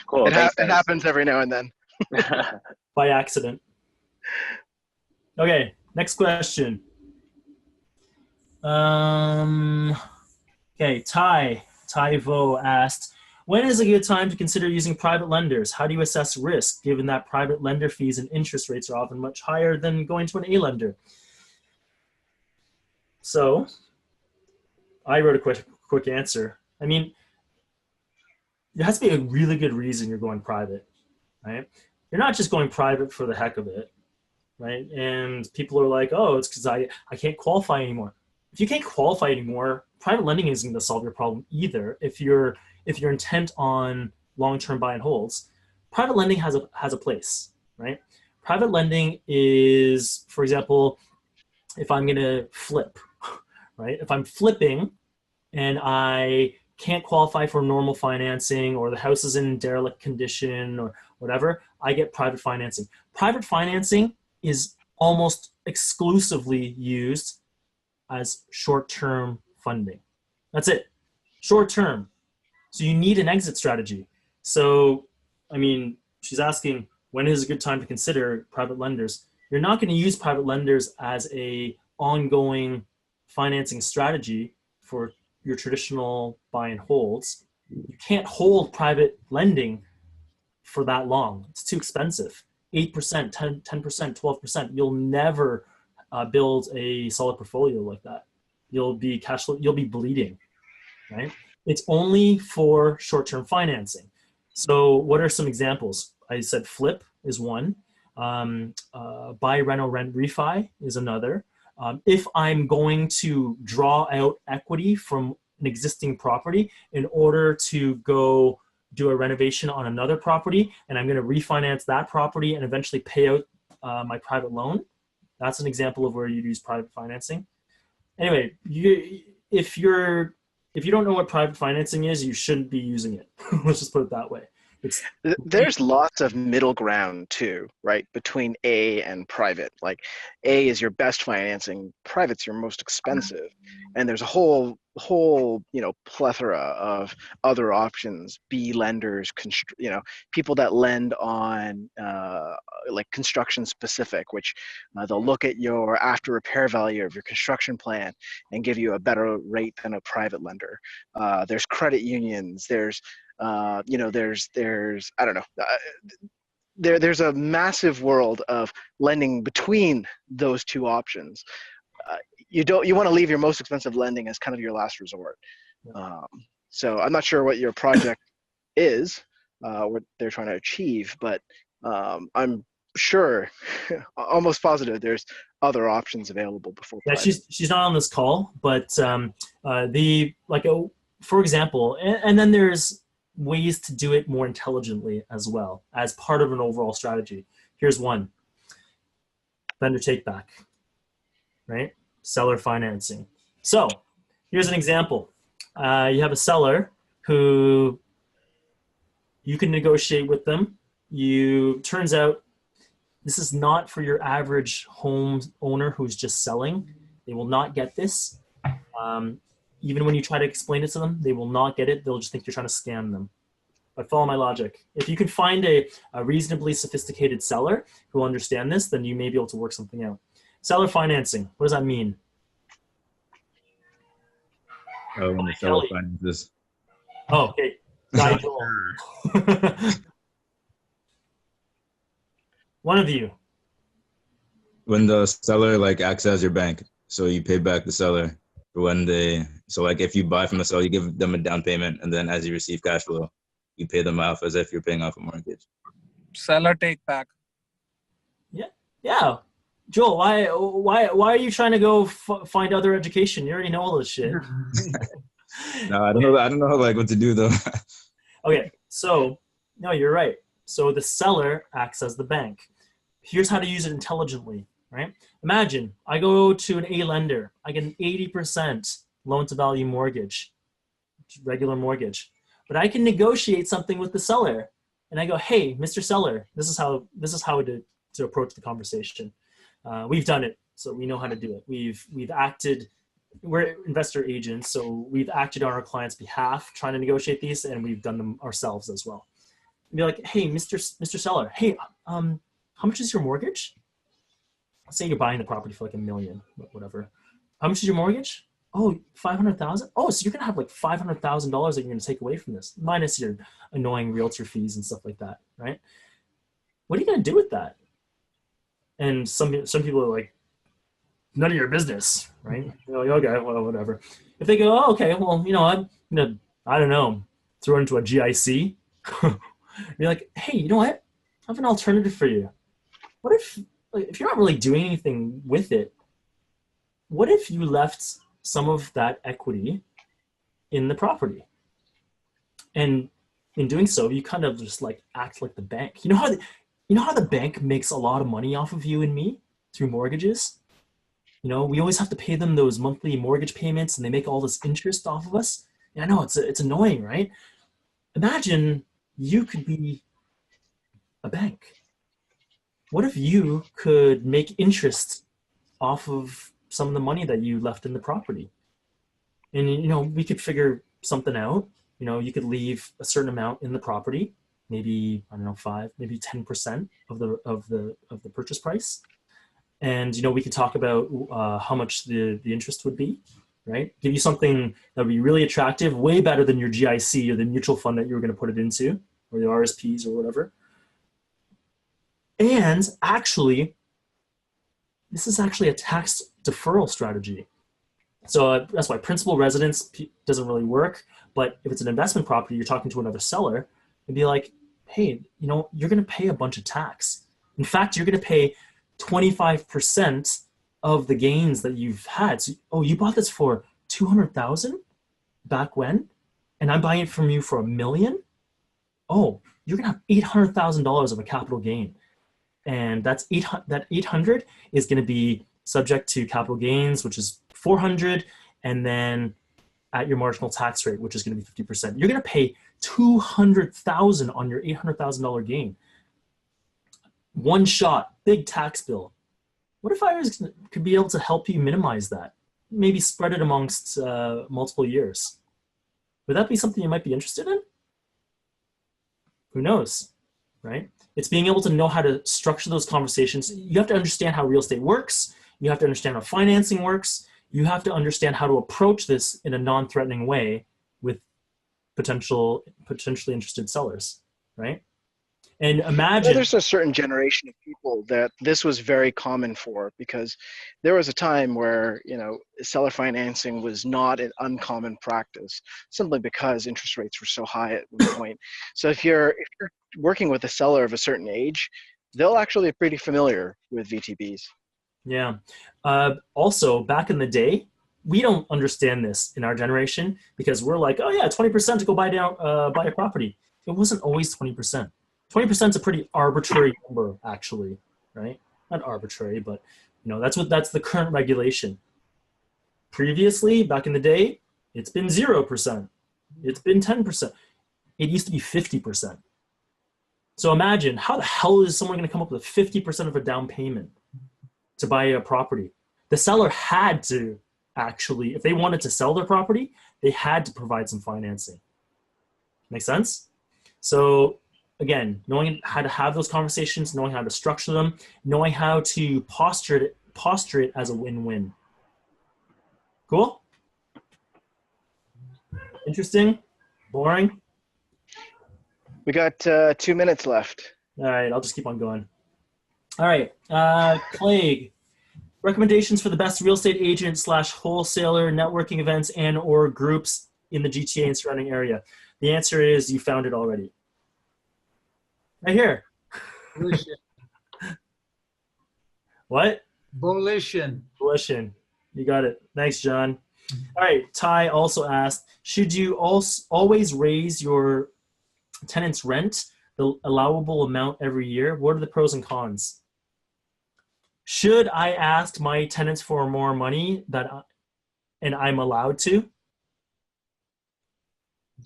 Cool. It happens every now and then. By accident. Okay, next question. Okay, Ty Vo asked, when is a good time to consider using private lenders? How do you assess risk, given that private lender fees and interest rates are often much higher than going to an A lender? So, I wrote a quick answer. I mean, there has to be a really good reason you're going private, right? You're not just going private for the heck of it, right? And people are like, oh, it's because I can't qualify anymore. If you can't qualify anymore, private lending isn't going to solve your problem either. If you're intent on long-term buy and holds, private lending has a place, right? Private lending is, for example, if I'm going to flip, right? If I'm flipping and I can't qualify for normal financing, or the house is in derelict condition or whatever, I get private financing. Private financing is almost exclusively used as short-term funding. That's it, short-term. So you need an exit strategy. So, I mean, she's asking, when is a good time to consider private lenders? You're not going to use private lenders as a ongoing financing strategy for your traditional buy and holds. You can't hold private lending for that long. It's too expensive. 8%, 10%, 12%. You'll never build a solid portfolio like that. You'll be cash flow, you'll be bleeding, right? It's only for short-term financing. So what are some examples? I said flip is one. Buy, rent, refi is another. If I'm going to draw out equity from an existing property in order to go do a renovation on another property, and I'm going to refinance that property and eventually pay out my private loan, that's an example of where you'd use private financing. Anyway, if you don't know what private financing is, you shouldn't be using it. Let's just put it that way. There's lots of middle ground too, right? Between A and private. Like A is your best financing, private's your most expensive. And there's a whole plethora of other options. B lenders, people that lend on like construction specific, which they'll look at your after repair value of your construction plan and give you a better rate than a private lender. There's credit unions, there's I don't know. There's a massive world of lending between those two options. You want to leave your most expensive lending as kind of your last resort. So I'm not sure what your project is, what they're trying to achieve, but I'm sure, almost positive, there's other options available before. Yeah, she's not on this call, but for example, and then there's ways to do it more intelligently as well as part of an overall strategy. Here's one: vendor take back, right? Seller financing. So here's an example. You have a seller who you can negotiate with them. Turns out This is not for your average home owner who's just selling. They will not get this. Even when you try to explain it to them, they will not get it. They'll just think you're trying to scam them. But follow my logic. If you can find a reasonably sophisticated seller who will understand this, then you may be able to work something out. Seller financing, what does that mean? Oh, when the seller finances. Oh, okay. Nigel. One of you. When the seller like acts as your bank, so you pay back the seller for when they. So like if you buy from the seller, you give them a down payment, and then as you receive cash flow, you pay them off as if you're paying off a mortgage. Seller take back. Yeah. Joel, why are you trying to go find other education? You already know all this shit. No, I don't know like what to do though. Okay, so no, you're right. So the seller acts as the bank. Here's how to use it intelligently, right? Imagine I go to an A lender. I get an 80% loan to value mortgage, regular mortgage. But I can negotiate something with the seller. And I go, hey, Mr. Seller, this is how to approach the conversation. We've done it, so we know how to do it. We've acted, we're investor agents, so we've acted on our client's behalf trying to negotiate these, and we've done them ourselves as well. And be like, hey, Mr. Seller, hey, how much is your mortgage? Let's say you're buying the property for like $1 million, whatever. How much is your mortgage? Oh, 500,000. Oh, so you're gonna have like $500,000 that you're gonna take away from this, minus your annoying realtor fees and stuff like that, right? What are you gonna do with that? And some people are like, none of your business, right? You're like, okay, well, whatever. If they go, oh, okay, well, you know, I'm gonna, I don't know, throw it into a GIC. You're like, hey, you know what? I have an alternative for you. What if, like, if you're not really doing anything with it, what if you left some of that equity in the property? And in doing so, you kind of just like act like the bank. You know how the bank makes a lot of money off of you and me through mortgages? You know, we always have to pay them those monthly mortgage payments, and they make all this interest off of us. And I know it's annoying, right? Imagine you could be a bank. What if you could make interest off of some of the money that you left in the property? And, you know, we could figure something out. You know, you could leave a certain amount in the property, maybe, I don't know, 5, maybe 10% of the purchase price. And, you know, we could talk about how much the interest would be, right? Give you something that would be really attractive, way better than your GIC or the mutual fund that you were going to put it into, or the RSPs or whatever. And actually, this is actually a tax deferral strategy. So that's why principal residence doesn't really work. But if it's an investment property, you're talking to another seller and be like, hey, you know, you're going to pay a bunch of tax. In fact, you're going to pay 25% of the gains that you've had. So, oh, you bought this for 200,000 back when, and I'm buying it from you for $1 million. Oh, you're going to have $800,000 of a capital gain. And that 800 is going to be subject to capital gains, which is 400, and then at your marginal tax rate, which is going to be 50%. You're going to pay 200,000 on your $800,000 gain. One shot, big tax bill. What if I could be able to help you minimize that? Maybe spread it amongst multiple years. Would that be something you might be interested in? Who knows, right? It's being able to know how to structure those conversations. You have to understand how real estate works. You have to understand how financing works. You have to understand how to approach this in a non-threatening way with potentially interested sellers, right? And imagine there's a certain generation of people that this was very common for, because there was a time where, you know, seller financing was not an uncommon practice, simply because interest rates were so high at one point. So if you're working with a seller of a certain age, they'll actually be pretty familiar with VTBs. Yeah. Also, back in the day, we don't understand this in our generation because we're like, oh yeah, 20% to go buy a property. It wasn't always 20%. 20% is a pretty arbitrary number, actually, right? Not arbitrary, but you know, that's the current regulation. Previously, back in the day, it's been 0%. It's been 10%. It used to be 50%. So imagine, how the hell is someone going to come up with 50% of a down payment to buy a property? The seller had to actually, if they wanted to sell their property, they had to provide some financing. Make sense? So again, knowing how to have those conversations, knowing how to structure them, knowing how to posture it as a win-win. Cool? Interesting? Boring? We got 2 minutes left. All right, I'll just keep on going. All right, Clegg, recommendations for the best real estate agent / wholesaler networking events and or groups in the GTA and surrounding area. The answer is you found it already. Right here. Volition. What? Volition. Volition. You got it. Thanks, John. All right, Ty also asked, should you always raise your tenant's rent, the allowable amount every year? What are the pros and cons? Should I ask my tenants for more money and I'm allowed to?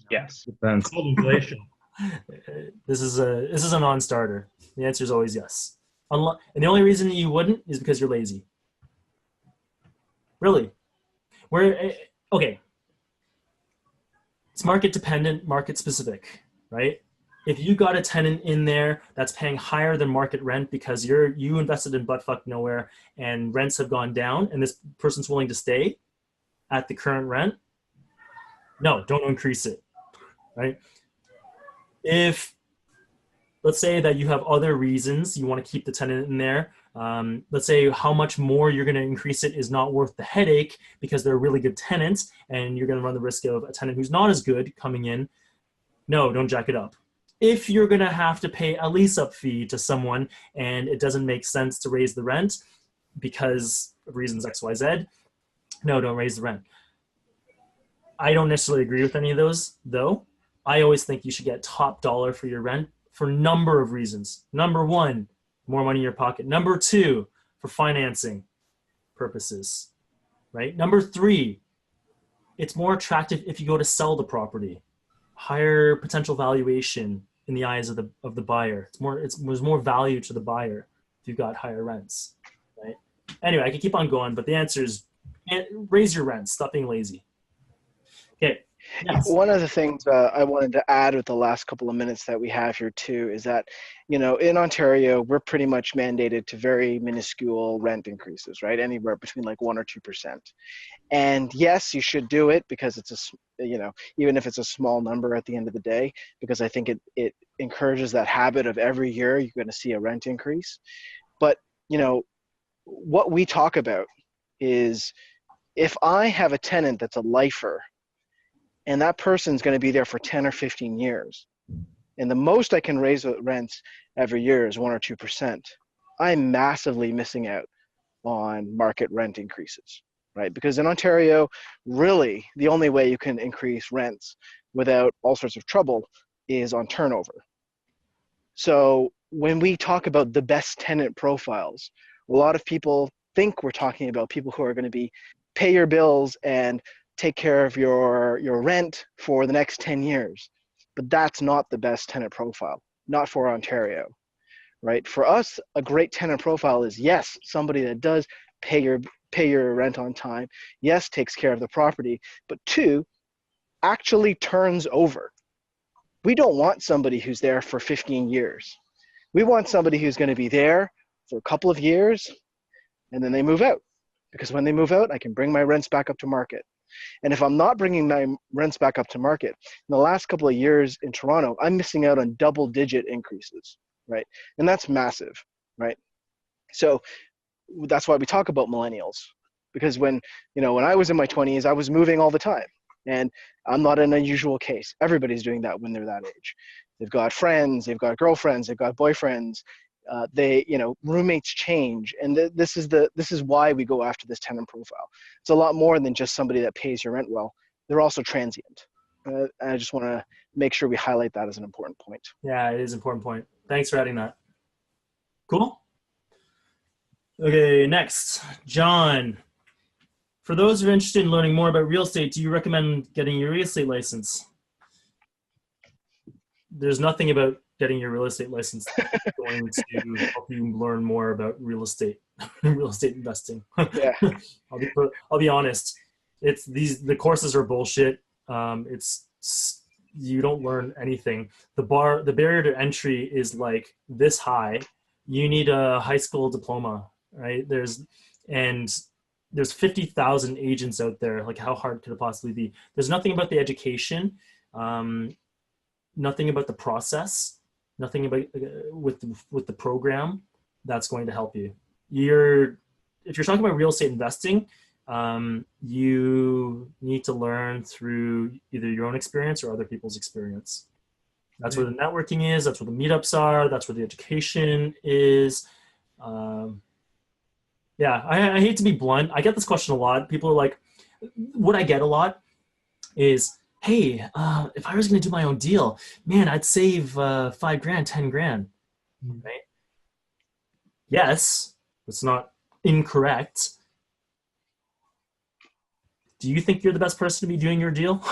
Yes. Depends. Called inflation. This is a non-starter. The answer is always yes. And the only reason you wouldn't is because you're lazy. Really. Okay. It's market dependent, market specific, right? If you got a tenant in there that's paying higher than market rent because you invested in buttfuck nowhere and rents have gone down and this person's willing to stay at the current rent, no, don't increase it, right? If, let's say that you have other reasons you want to keep the tenant in there, let's say how much more you're going to increase it is not worth the headache because they're a really good tenant and you're going to run the risk of a tenant who's not as good coming in, no, don't jack it up. If you're going to have to pay a lease-up fee to someone and it doesn't make sense to raise the rent because of reasons X, Y, Z, no, don't raise the rent. I don't necessarily agree with any of those, though. I always think you should get top dollar for your rent for a number of reasons. Number one, more money in your pocket. Number two, for financing purposes, right? Number three, it's more attractive if you go to sell the property. Higher potential valuation in the eyes of the buyer. There's more value to the buyer if you've got higher rents, right? Anyway, I can keep on going, but the answer is raise your rents. Stop being lazy. Okay. Yes. One of the things I wanted to add with the last couple of minutes that we have here too is that, in Ontario, we're pretty much mandated to very minuscule rent increases, right? Anywhere between like 1 or 2%. And yes, you should do it because it's even if it's a small number at the end of the day, because I think it encourages that habit of every year you're going to see a rent increase. But, what we talk about is if I have a tenant that's a lifer, and that person's going to be there for 10 or 15 years. And the most I can raise the rents every year is 1 or 2%. I'm massively missing out on market rent increases, right? Because in Ontario, really, the only way you can increase rents without all sorts of trouble is on turnover. So when we talk about the best tenant profiles, a lot of people think we're talking about people who are going to be pay your bills and take care of your rent for the next 10 years. But that's not the best tenant profile, not for Ontario, right? For us, a great tenant profile is, yes, somebody that does pay your rent on time, yes, takes care of the property, but two, actually turns over. We don't want somebody who's there for 15 years. We want somebody who's going to be there for a couple of years and then they move out. Because when they move out, I can bring my rents back up to market. And if I'm not bringing my rents back up to market, in the last couple of years in Toronto, I'm missing out on double-digit increases, right? And that's massive, right? So that's why we talk about millennials, because when I was in my 20s, I was moving all the time, and I'm not an unusual case. Everybody's doing that when they're that age. They've got friends, they've got girlfriends, they've got boyfriends. Roommates change, and this is why we go after this tenant profile. It's a lot more than just somebody that pays your rent well. They're also transient. I just want to make sure we highlight that as an important point. Yeah, it is an important point. Thanks for adding that. Cool. Okay, next, John. For those who are interested in learning more about real estate, do you recommend getting your real estate license? There's nothing about getting your real estate license going to help you learn more about real estate, real estate investing. Yeah. I'll be honest. The courses are bullshit. You don't learn anything. The barrier to entry is like this high. You need a high school diploma, right? There's 50,000 agents out there. Like, how hard could it possibly be? There's nothing about the education, nothing about the process, nothing about with the program that's going to help you. If you're talking about real estate investing, you need to learn through either your own experience or other people's experience. That's where the networking is. That's where the meetups are. That's where the education is. Yeah, I hate to be blunt. I get this question a lot. People are like, what I get a lot is, hey, if I was going to do my own deal, man, I'd save $5,000, $10,000, right? Yes, it's not incorrect. Do you think you're the best person to be doing your deal?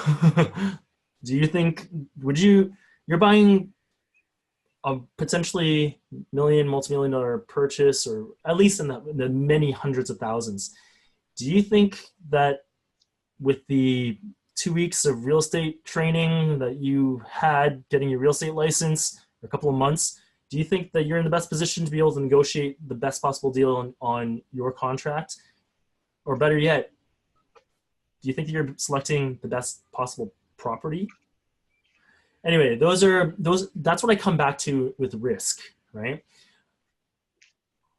Do you think, you're buying a potentially multi-million-dollar purchase, or at least in the many hundreds of thousands. Do you think that with the 2 weeks of real estate training that you had getting your real estate license, or a couple of months, do you think that you're in the best position to be able to negotiate the best possible deal on your contract? Or better yet, do you think that you're selecting the best possible property? Anyway, that's what I come back to with risk, right?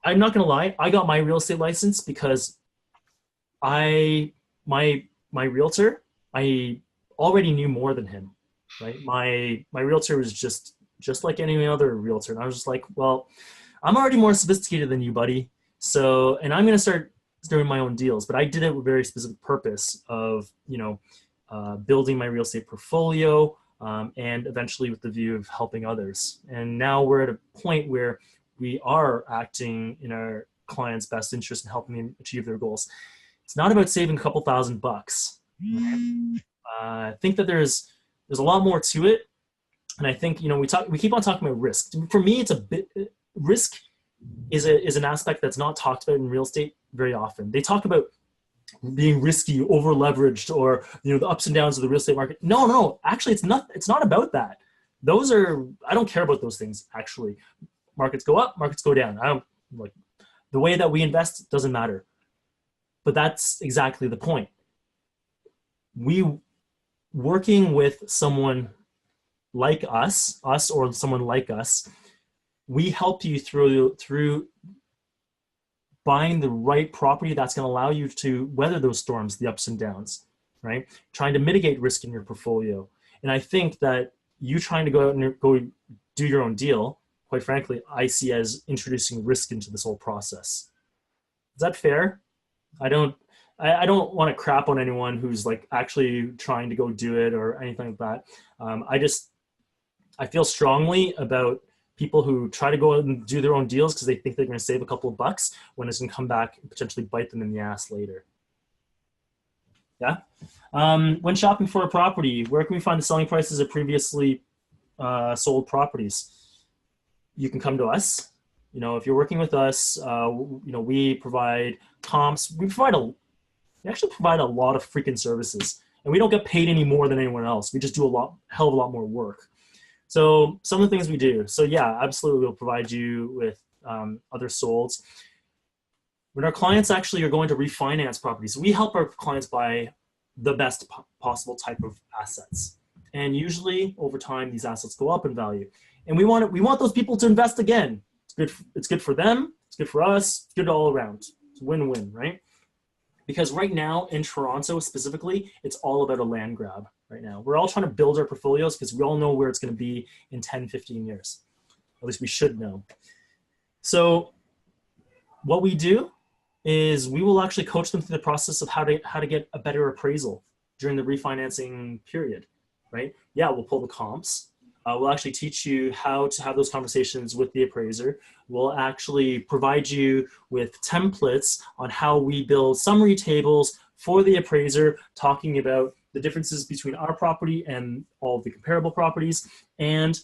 I'm not gonna lie, I got my real estate license because my realtor, I already knew more than him, right? My realtor was just like any other realtor. And I was just like, well, I'm already more sophisticated than you, buddy. So, and I'm gonna start doing my own deals, but I did it with a very specific purpose of, building my real estate portfolio, and eventually with the view of helping others. And now we're at a point where we are acting in our clients' best interest in helping them achieve their goals. It's not about saving a couple $1,000. I think that there's a lot more to it. And I think, we keep on talking about risk. For me, it's risk is an aspect that's not talked about in real estate very often. They talk about being risky, over leveraged, or the ups and downs of the real estate market. No, actually, it's not about that. I don't care about those things. Actually, markets go up, markets go down. The way that we invest doesn't matter. But that's exactly the point. Working with someone like us or someone like us, we help you through buying the right property that's going to allow you to weather those storms, the ups and downs, right? Trying to mitigate risk in your portfolio. And I think that you trying to go out and go do your own deal, quite frankly, I see as introducing risk into this whole process. Is that fair? I don't want to crap on anyone who's like actually trying to go do it or anything like that. I feel strongly about people who try to go out and do their own deals because they think they're going to save a couple of bucks when it's going to come back and potentially bite them in the ass later. Yeah. When shopping for a property, where can we find the selling prices of previously sold properties? You can come to us. If you're working with us, we provide comps. We actually provide a lot of freaking services, and we don't get paid any more than anyone else. We just do hell of a lot more work. So some of the things we do. So yeah, absolutely, we'll provide you with other solds. When our clients actually are going to refinance properties, we help our clients buy the best possible type of assets. And usually over time, these assets go up in value. And we want those people to invest again. It's good for them. It's good for us. It's good all around. It's win-win, right? Because right now in Toronto specifically, it's all about a land grab right now. We're all trying to build our portfolios because we all know where it's going to be in 10, 15 years. At least we should know. So what we do is we will actually coach them through the process of how to get a better appraisal during the refinancing period, right? Yeah, we'll pull the comps. We'll actually teach you how to have those conversations with the appraiser. We'll actually provide you with templates on how we build summary tables for the appraiser, talking about the differences between our property and all of the comparable properties. And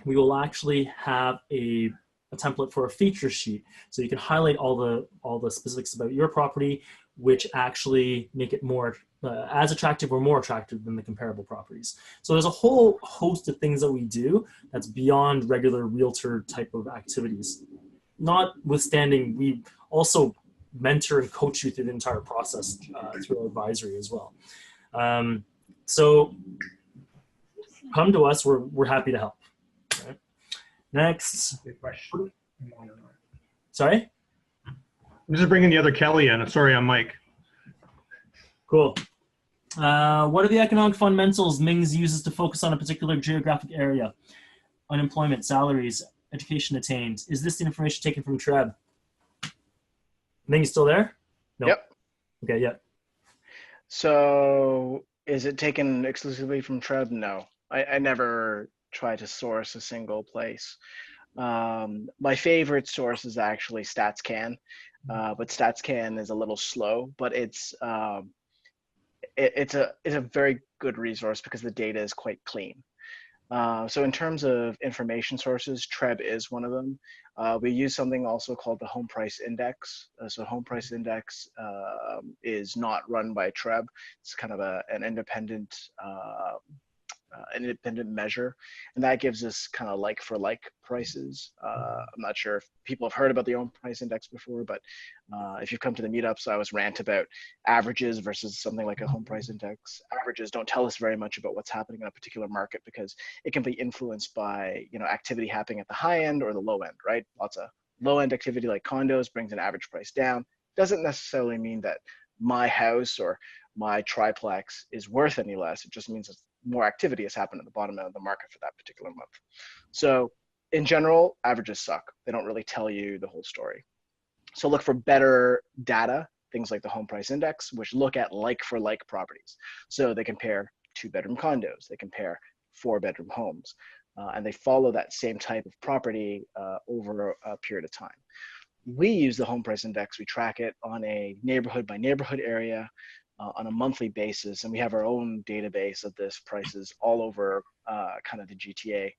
we will actually have a template for a feature sheet. So you can highlight all the specifics about your property, which actually make it more as attractive or more attractive than the comparable properties. So there's a whole host of things that we do that's beyond regular realtor type of activities. Notwithstanding, we also mentor and coach you through the entire process through our advisory as well. So come to us, we're happy to help. Right? Next. Good question. Sorry? I'm just bringing the other Kelly in. Sorry, I'm Mike. Cool. What are the economic fundamentals Mings uses to focus on a particular geographic area? Unemployment, salaries, education attained. Is this the information taken from Treb? Mings still there? Nope. Yep. Okay, yeah. So is it taken exclusively from Treb? No, I never try to source a single place. My favorite source is actually StatsCan, but StatsCan is a little slow, but it's a very good resource because the data is quite clean. So in terms of information sources, Treb is one of them. We use something also called the Home Price Index. So Home Price Index is not run by Treb. It's kind of an independent measure, and that gives us kind of like for like prices. I'm not sure if people have heard about the Home Price Index before, but if you've come to the meetups, I always rant about averages versus something like a Home Price Index. Averages don't tell us very much about what's happening in a particular market because it can be influenced by activity happening at the high end or the low end, right? Lots of low end activity like condos brings an average price down. Doesn't necessarily mean that my house or my triplex is worth any less. It just means that more activity has happened at the bottom end of the market for that particular month. So in general, averages suck. They don't really tell you the whole story. So look for better data, things like the Home Price Index, which look at like for like properties. So they compare 2-bedroom condos, they compare 4-bedroom homes, and they follow that same type of property over a period of time. We use the Home Price Index. We track it on a neighborhood by neighborhood area on a monthly basis, and we have our own database of this prices all over kind of the GTA,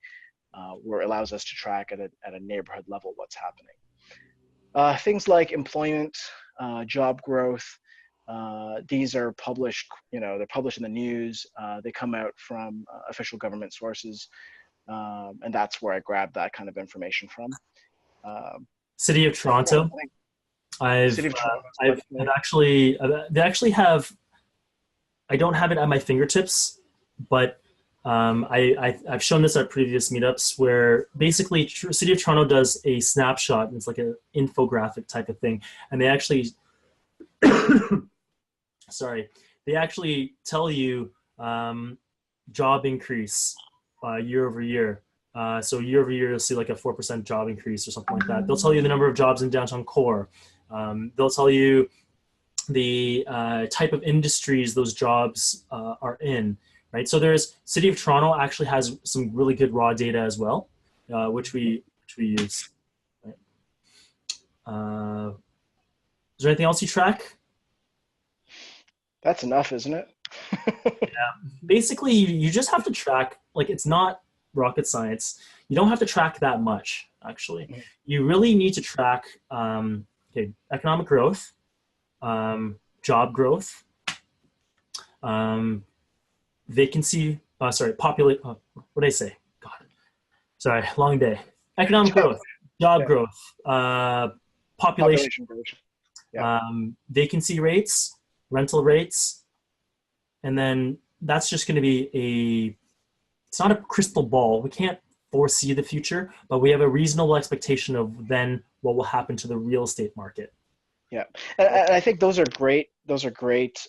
where it allows us to track at a neighborhood level what's happening. Things like employment, job growth, these are published, they're published in the news. They come out from official government sources, and that's where I grab that kind of information from. City of Toronto. I've actually, they actually have, I don't have it at my fingertips, but I've shown this at previous meetups where basically City of Toronto does a snapshot. And it's like an infographic type of thing. And they actually, sorry, they actually tell you job increase year over year. So year over year, you'll see like a 4% job increase or something like that. They'll tell you the number of jobs in downtown core. They'll tell you the type of industries those jobs are in, right? So there's City of Toronto actually has some really good raw data as well, which we use. Right? Is there anything else you track? That's enough, isn't it? Yeah. Basically, you just have to track, like it's not rocket science. You don't have to track that much, actually. Mm-hmm. You really need to track economic growth, job growth, vacancy, what did I say? God, sorry, long day. Economic growth, job growth, population growth, vacancy rates, rental rates, and then that's just going to be it's not a crystal ball. We can't foresee the future, but we have a reasonable expectation of then what will happen to the real estate market. Yeah, and I think those are great. Those are great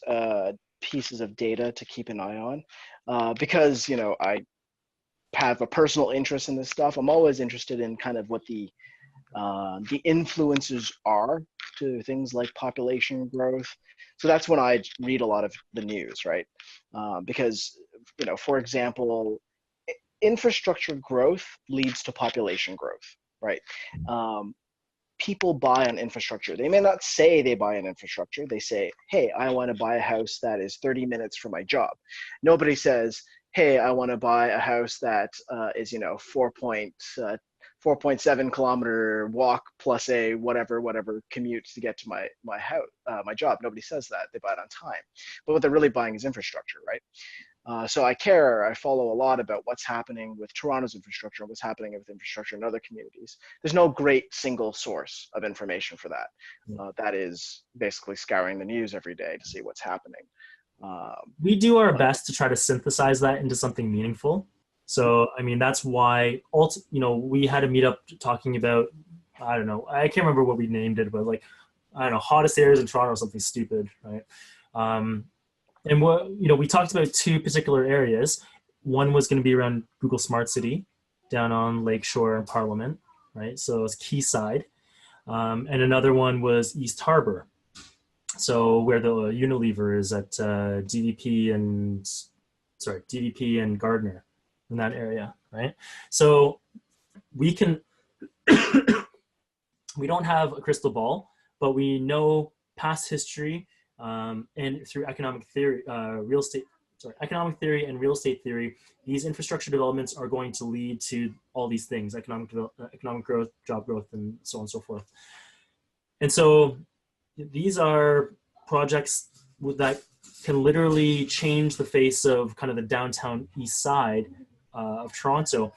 pieces of data to keep an eye on, because I have a personal interest in this stuff. I'm always interested in kind of what the influences are to things like population growth. So that's when I read a lot of the news, right? Because for example, infrastructure growth leads to population growth, right? People buy on infrastructure. They may not say they buy on infrastructure. They say, hey, I want to buy a house that is 30 minutes from my job. Nobody says, hey, I want to buy a house that is, 4.7 kilometer walk plus a whatever commute to get to my house, my job. Nobody says that. They buy it on time. But what they're really buying is infrastructure, right? So I follow a lot about what's happening with Toronto's infrastructure and what's happening with infrastructure in other communities. There's no great single source of information for that. That is basically scouring the news every day to see what's happening. We do our best to try to synthesize that into something meaningful. So, I mean, that's why, we had a meetup talking about, I don't know, I can't remember what we named it, but like, I don't know, hottest areas in Toronto or something stupid, right? And we talked about two particular areas. One was going to be around Google Smart City down on Lakeshore and Parliament, right? So it's Quayside. And another one was East Harbor. So where the Unilever is at DVP and Gardner in that area, right? So we can, we don't have a crystal ball, but we know past history and through economic theory, economic theory and real estate theory, these infrastructure developments are going to lead to all these things: economic growth, job growth, and so on and so forth. And so these are projects that can literally change the face of kind of the downtown east side of Toronto.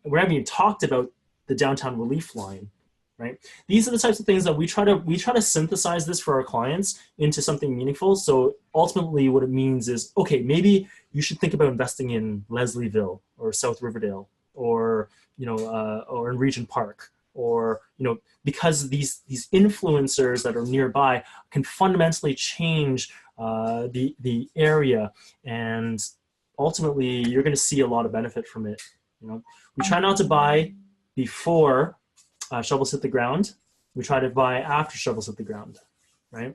We haven't even talked about the downtown relief line, right? These are the types of things that we try to synthesize this for our clients into something meaningful. So ultimately what it means is, okay, maybe you should think about investing in Leslieville or South Riverdale or, or in Regent Park, or, because these influencers that are nearby can fundamentally change the area, and ultimately you're going to see a lot of benefit from it. We try not to buy before shovels hit the ground. We try to buy after shovels hit the ground, right?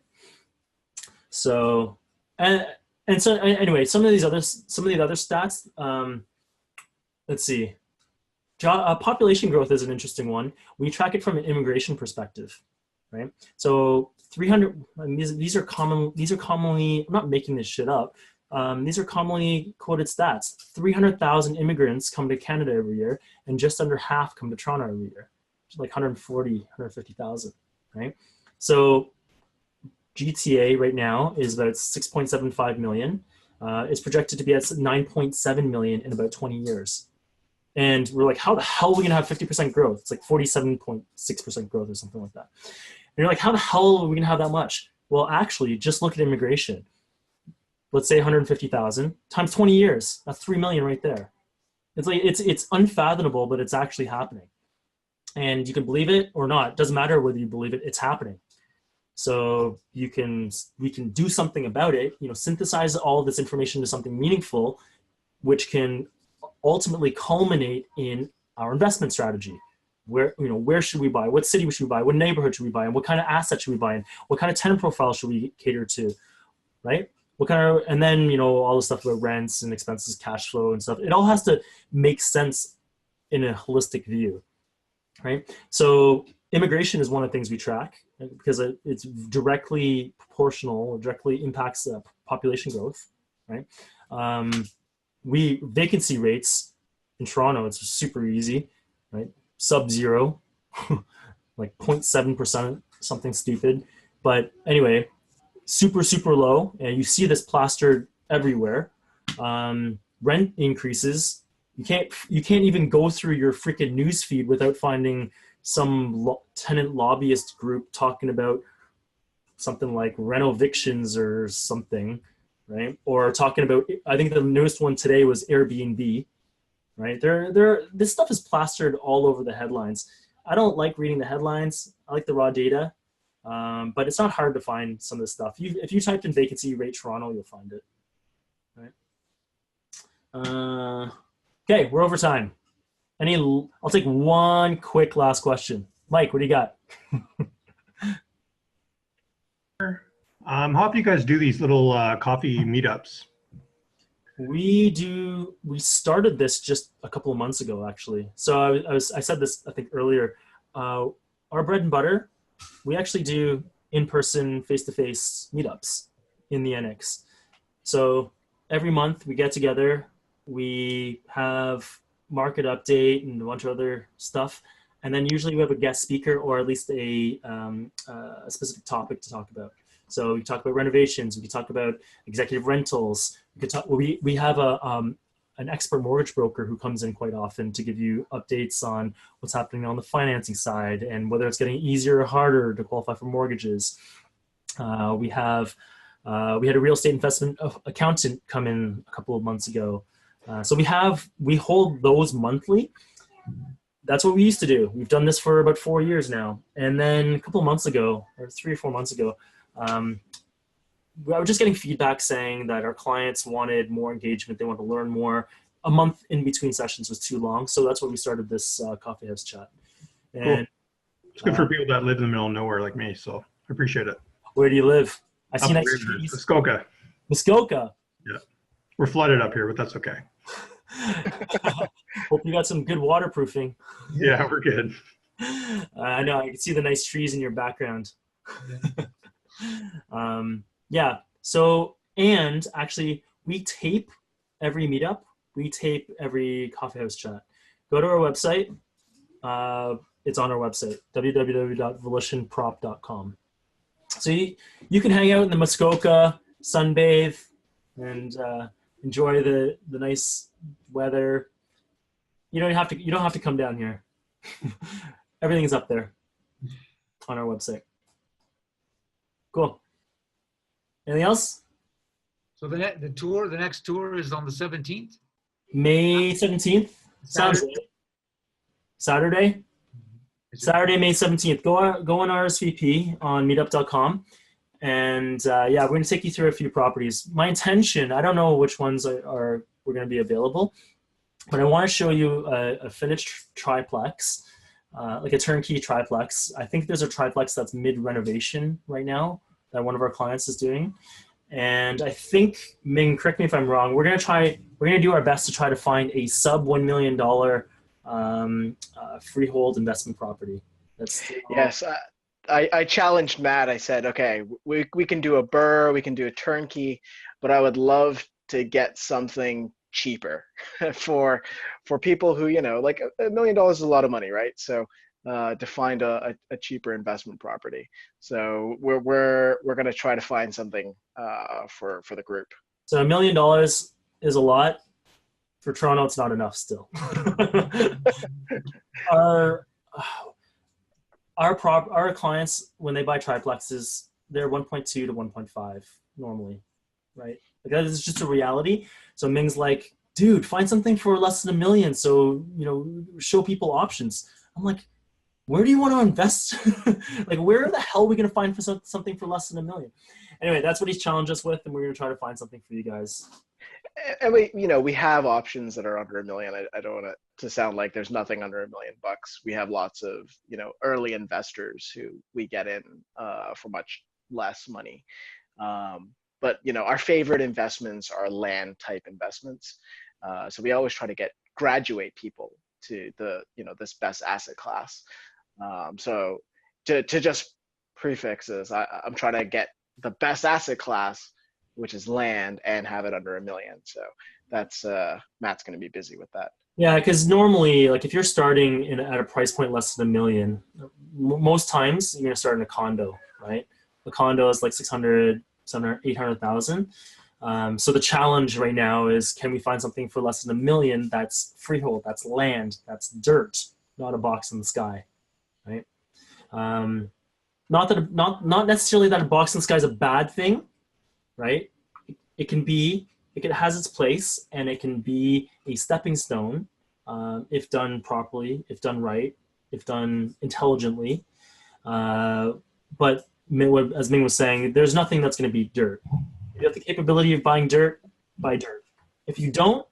So, and so anyway, some of the other stats. Let's see. Population growth is an interesting one. We track it from an immigration perspective, right? So 300. These are commonly. I'm not making this shit up. These are commonly quoted stats. 300,000 immigrants come to Canada every year, and just under half come to Toronto every year. Like 150,000, right? So GTA right now is about 6.75 million. It's projected to be at 9.7 million in about 20 years. And we're like, how the hell are we gonna have 50% growth? It's like 47.6% growth or something like that. And you're like, how the hell are we gonna have that much? Well, actually, just look at immigration. Let's say 150,000 times 20 years. That's 3 million right there. It's like, it's unfathomable, but it's actually happening. And you can believe it or not. It doesn't matter whether you believe it, it's happening. So we can do something about it, synthesize all of this information into something meaningful, which can ultimately culminate in our investment strategy. Where should we buy? What city should we buy? What neighborhood should we buy? And what kind of assets should we buy in? What kind of tenant profile should we cater to, right? And then, all the stuff about rents and expenses, cash flow and stuff. It all has to make sense in a holistic view. Right. So immigration is one of the things we track because it's directly proportional or directly impacts population growth. Right. Vacancy rates in Toronto, it's super easy, right? Sub-zero, like 0.7%, something stupid. But anyway, super, super low. And you see this plastered everywhere. Rent increases. You can't even go through your freaking news feed without finding some tenant lobbyist group talking about something like renovictions or something, right? Or talking about, I think the newest one today was Airbnb, right? This stuff is plastered all over the headlines. I don't like reading the headlines. I like the raw data, but it's not hard to find some of this stuff. If you typed in vacancy rate Toronto, you'll find it, right? Okay, we're over time. I'll take one quick last question. Mike, what do you got? How often you guys do these little coffee meetups? We started this just a couple of months ago, actually. So I said this, I think, earlier. Our bread and butter, we actually do in-person, face-to-face meetups in the NX. So every month we get together. we have market update and a bunch of other stuff. And then usually we have a guest speaker or at least a specific topic to talk about. So we talk about renovations. We can talk about executive rentals. We could talk. We have an expert mortgage broker who comes in quite often to give you updates on what's happening on the financing side and whether it's getting easier or harder to qualify for mortgages. We had a real estate investment accountant come in a couple of months ago. So we hold those monthly. That's what we used to do. We've done this for about 4 years now. And then a couple of months ago, or 3 or 4 months ago, I was just getting feedback saying that our clients wanted more engagement. They wanted to learn more. A month in between sessions was too long. So that's why we started this coffee house chat. And cool. It's good for people that live in the middle of nowhere like me. So I appreciate it. Where do you live? I see Up nice here, trees. Muskoka. Muskoka. Yeah. We're flooded up here, but that's okay. Hope you got some good waterproofing. Yeah, we're good. I know, I can see the nice trees in your background. Yeah, so, and actually we tape every meetup. We tape every coffee house chat. Go to our website. It's on our website, www.volitionprop.com. So you can hang out in the Muskoka, sunbathe, and enjoy the nice weather. You don't have to come down here. Everything's up there on our website. Cool. Anything else? So the next tour is on the 17th? May 17th. Sounds good. Saturday, May 17th. Go on RSVP on meetup.com. And yeah, we're going to take you through a few properties. My intention, I don't know which ones we're going to be available, but I want to show you a finished triplex, like a turnkey triplex. I think there's a triplex that's mid-renovation right now that one of our clients is doing. And I think, Ming, correct me if I'm wrong, we're going to do our best to try to find a sub $1 million freehold investment property. Yes, I challenged Matt. I said, okay, we can do a burr, we can do a turnkey, but I would love to get something cheaper for people who, like $1 million is a lot of money, right? So to find a cheaper investment property. So we're going to try to find something for the group. So $1 million is a lot. For Toronto, it's not enough still. Our clients, when they buy triplexes, they're 1.2 to 1.5 normally, right? Like that is just a reality. So Ming's like, dude, find something for less than $1 million. So, show people options. I'm like, where do you want to invest? Like, where the hell are we going to find for something for less than $1 million? Anyway, that's what he's challenged us with, and we're going to try to find something for you guys. And we have options that are under $1 million. I don't want it to sound like there's nothing under $1 million bucks. We have lots of, early investors who we get in for much less money. But, our favorite investments are land type investments. So we always try to graduate people to this best asset class. So to just prefix this, I'm trying to get the best asset class, which is land, and have it under $1 million. So that's Matt's going to be busy with that. Yeah, because normally, like if you're starting at a price point less than $1 million, most times you're going to start in a condo, right? A condo is like 600, 700, 800,000. So the challenge right now is, can we find something for less than $1 million that's freehold, that's land, that's dirt, not a box in the sky, right? Not necessarily that a box in the sky is a bad thing, right? It has its place, and it can be a stepping stone if done properly, if done right, if done intelligently. But as Ming was saying, there's nothing that's going to be dirt. If you have the capability of buying dirt, buy dirt. If you don't,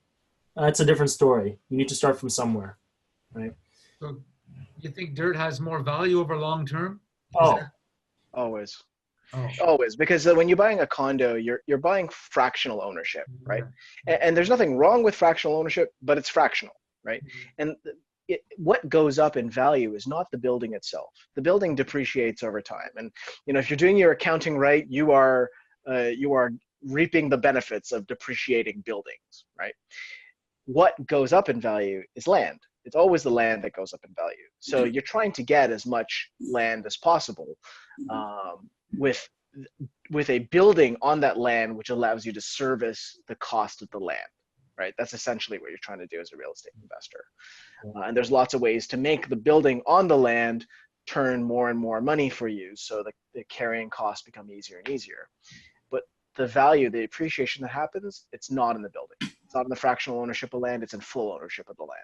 it's a different story. You need to start from somewhere, right? So you think dirt has more value over long term? Always. Oh. Always, because when you're buying a condo, you're buying fractional ownership, right? And there's nothing wrong with fractional ownership, but it's fractional, right? And what goes up in value is not the building itself. The building depreciates over time, and if you're doing your accounting right, you are reaping the benefits of depreciating buildings, right? what goes up in value is land. It's always the land that goes up in value. So you're trying to get as much land as possible, with a building on that land, which allows you to service the cost of the land, right? That's essentially what you're trying to do as a real estate investor. And there's lots of ways to make the building on the land turn more and more money for you, so the carrying costs become easier and easier. But the value, the appreciation that happens, it's not in the building. It's not in the fractional ownership of land. It's in full ownership of the land.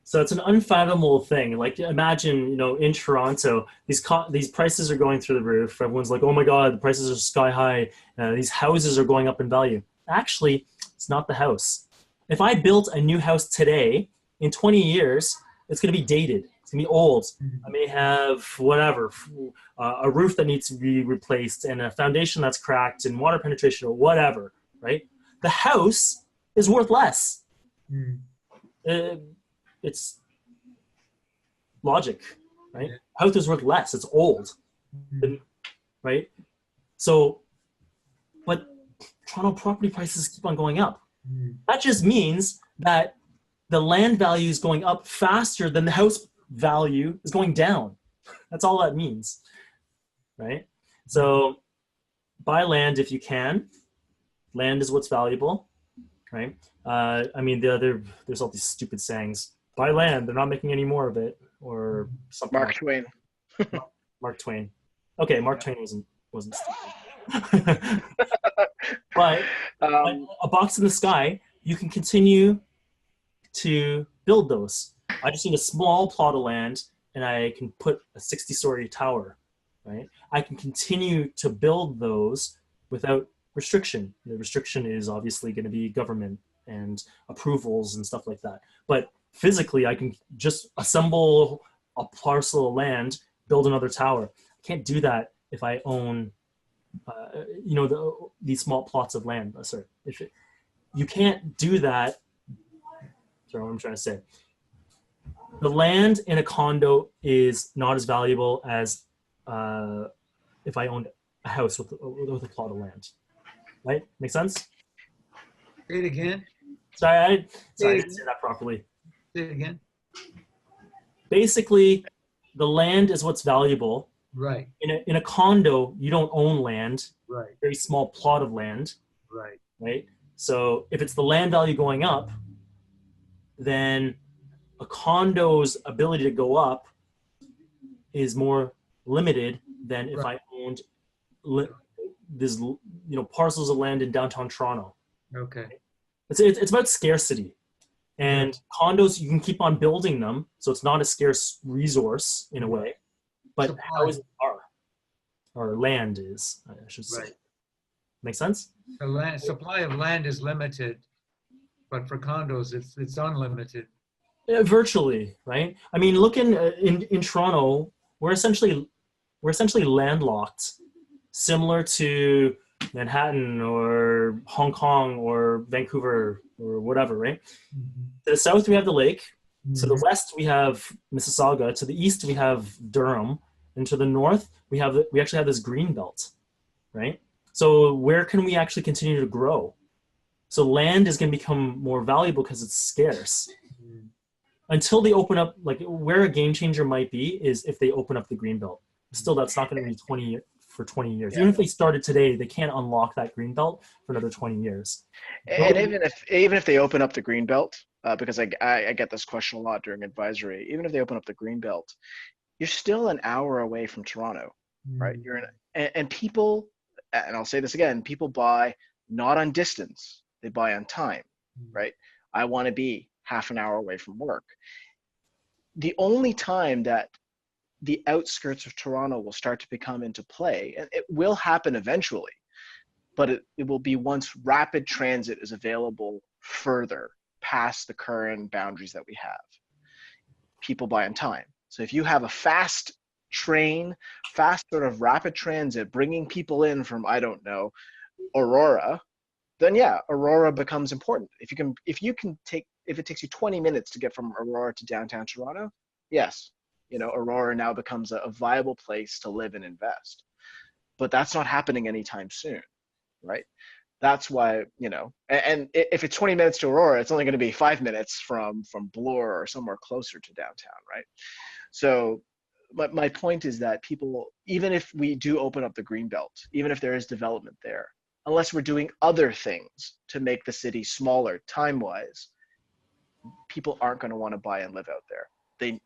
So it's an unfathomable thing. Like, imagine, you know, in Toronto, these prices are going through the roof. Everyone's like, oh my God, the prices are sky high. These houses are going up in value. Actually, it's not the house. If I built a new house today, in 20 years, it's going to be dated. It's going to be old. I may have whatever, a roof that needs to be replaced and a foundation that's cracked and water penetration or whatever, right? The house is worth less. It's logic, right? House is worth less. It's old, right? So, but Toronto property prices keep on going up. That just means that the land value is going up faster than the house value is going down. That's all that means, right? So buy land if you can. Land is what's valuable, right? I mean, there's all these stupid sayings. Buy land, they're not making any more of it, or something. Mark Twain. Mark Twain. Okay, Mark Twain wasn't stupid. But a box in the sky, you can continue to build those. I just need a small plot of land, and I can put a 60-story tower, right? I can continue to build those without restriction. The restriction is obviously going to be government and approvals and stuff like that. But physically, I can just assemble a parcel of land, build another tower. I can't do that if I own, these small plots of land. Sorry, you can't do that. Sorry, what I'm trying to say. The land in a condo is not as valuable as if I owned a house with a plot of land. Right? Make sense? Say it again. Sorry, I didn't say that properly. Say it again. Basically, the land is what's valuable. Right. In a condo, you don't own land. Right. Very small plot of land. Right. Right? So if it's the land value going up, then a condo's ability to go up is more limited than if I owned parcels of land in downtown Toronto. Okay. It's about scarcity. And condos, you can keep on building them, so it's not a scarce resource in a way. But houses are, or land is, I should say. Right. Make sense? The supply of land is limited, but for condos, it's unlimited. Virtually, right? I mean, look in Toronto, we're essentially landlocked, similar to Manhattan or Hong Kong or Vancouver or whatever, right? To the south, we have the lake. To the west, we have Mississauga. To the east, we have Durham. And to the north, we actually have this green belt, right? So where can we actually continue to grow? So land is going to become more valuable because it's scarce. Until they open up, like where a game changer might be is if they open up the green belt. Still, that's not going to be 20 years. Yeah. Even if they started today, they can't unlock that green belt for another 20 years. And even if they open up the green belt, because I get this question a lot during advisory, even if they open up the green belt, you're still an hour away from Toronto, right? And people, and I'll say this again, people buy not on distance, they buy on time, right? I want to be half an hour away from work. The only time that the outskirts of Toronto will start to become into play, and it will happen eventually, but it will be once rapid transit is available further past the current boundaries that we have. People buy on time. So if you have a fast train, fast sort of rapid transit, bringing people in from, I don't know, Aurora, then yeah, Aurora becomes important. If it takes you 20 minutes to get from Aurora to downtown Toronto, yes, Aurora now becomes a viable place to live and invest. But that's not happening anytime soon, right? That's why, and if it's 20 minutes to Aurora, it's only going to be 5 minutes from Bloor or somewhere closer to downtown, right? So my point is that people, even if we do open up the Greenbelt, even if there is development there, unless we're doing other things to make the city smaller time-wise, people aren't going to want to buy and live out there.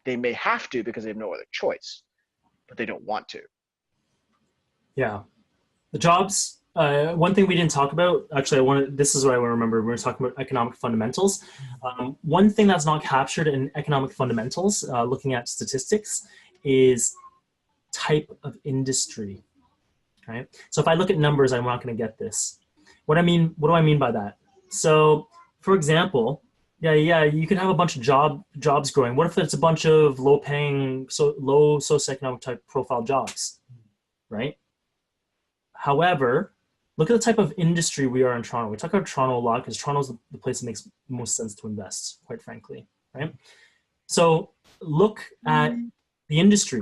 They may have to because they have no other choice, but they don't want to. Yeah. The jobs, one thing we didn't talk about, actually, this is what I want to remember. We were talking about economic fundamentals. One thing that's not captured in economic fundamentals, looking at statistics, is type of industry, right? So if I look at numbers, I'm not going to get this. What do I mean by that? So, for example, yeah, you can have a bunch of jobs growing. What if it's a bunch of low socioeconomic type profile jobs, right? However, look at the type of industry we are in Toronto. We talk about Toronto a lot because Toronto is the place that makes most sense to invest, quite frankly, right? So look at the industry.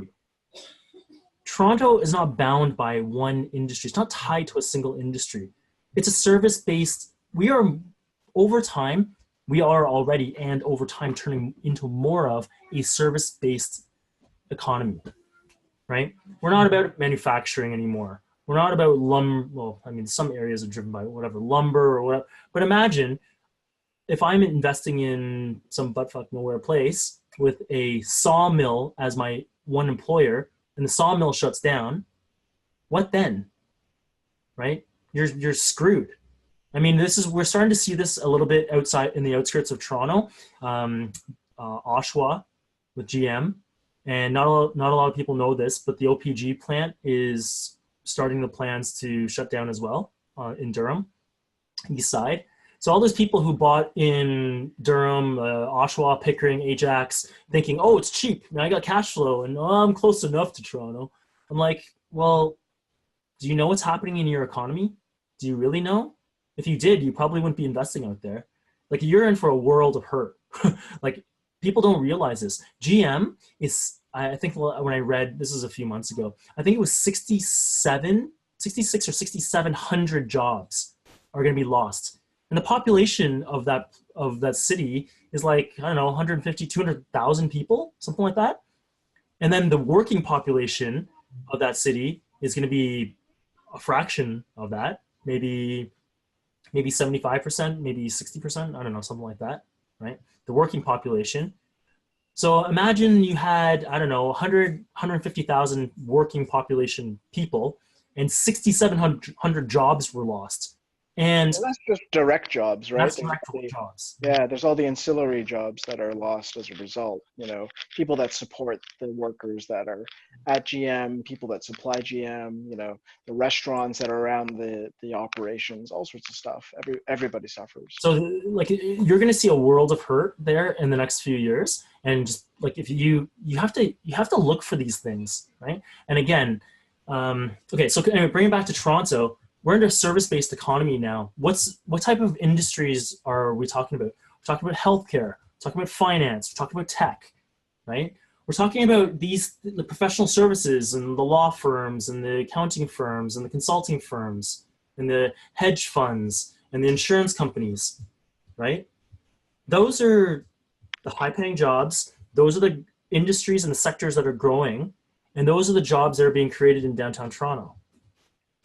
Toronto is not bound by one industry. It's not tied to a single industry. It's a service-based, over time turning into more of a service-based economy, right? We're not about manufacturing anymore. We're not about some areas are driven by lumber or whatever. But imagine if I'm investing in some buttfuck nowhere place with a sawmill as my one employer, and the sawmill shuts down, what then? Right? You're screwed. I mean, we're starting to see this a little bit outside in the outskirts of Toronto, Oshawa with GM, and not a lot of people know this, but the OPG plant is starting the plans to shut down as well in Durham, east side. So all those people who bought in Durham, Oshawa, Pickering, Ajax, thinking, oh, it's cheap, and I got cash flow, and I'm close enough to Toronto. I'm like, well, do you know what's happening in your economy? Do you really know? If you did, you probably wouldn't be investing out there. Like, you're in for a world of hurt. Like, people don't realize this. GM is, I think when I read, this is a few months ago, I think it was 66 or 6,700 jobs are going to be lost. And the population of that city is like, I don't know, 150, 200,000 people, something like that. And then the working population of that city is going to be a fraction of that, maybe 75%, maybe 60%, I don't know, something like that, right? The working population. So imagine you had, I don't know, 150,000 working population people, and 6,700 jobs were lost. And that's just direct jobs, right? That's direct jobs. Yeah, there's all the ancillary jobs that are lost as a result. People that support the workers that are at GM, people that supply GM, the restaurants that are around the operations, all sorts of stuff. Everybody suffers. So like, you're going to see a world of hurt there in the next few years. And just like, if you have to look for these things, right? And again, okay, so anyway, bring it back to Toronto. We're in a service-based economy now. What type of industries are we talking about? We're talking about healthcare, we're talking about finance, we're talking about tech, right? We're talking about the professional services and the law firms and the accounting firms and the consulting firms and the hedge funds and the insurance companies, right? Those are the high-paying jobs. Those are the industries and the sectors that are growing, and those are the jobs that are being created in downtown Toronto.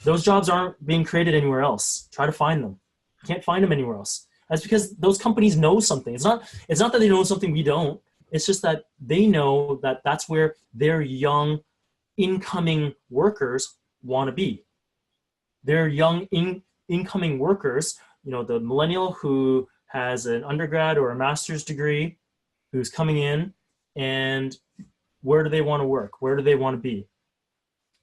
Those jobs aren't being created anywhere else. Try to find them. You can't find them anywhere else. That's because those companies know something. It's not that they know something we don't. It's just that they know that that's where their young incoming workers want to be. Their young incoming workers, the millennial who has an undergrad or a master's degree, who's coming in, and where do they want to work? Where do they want to be?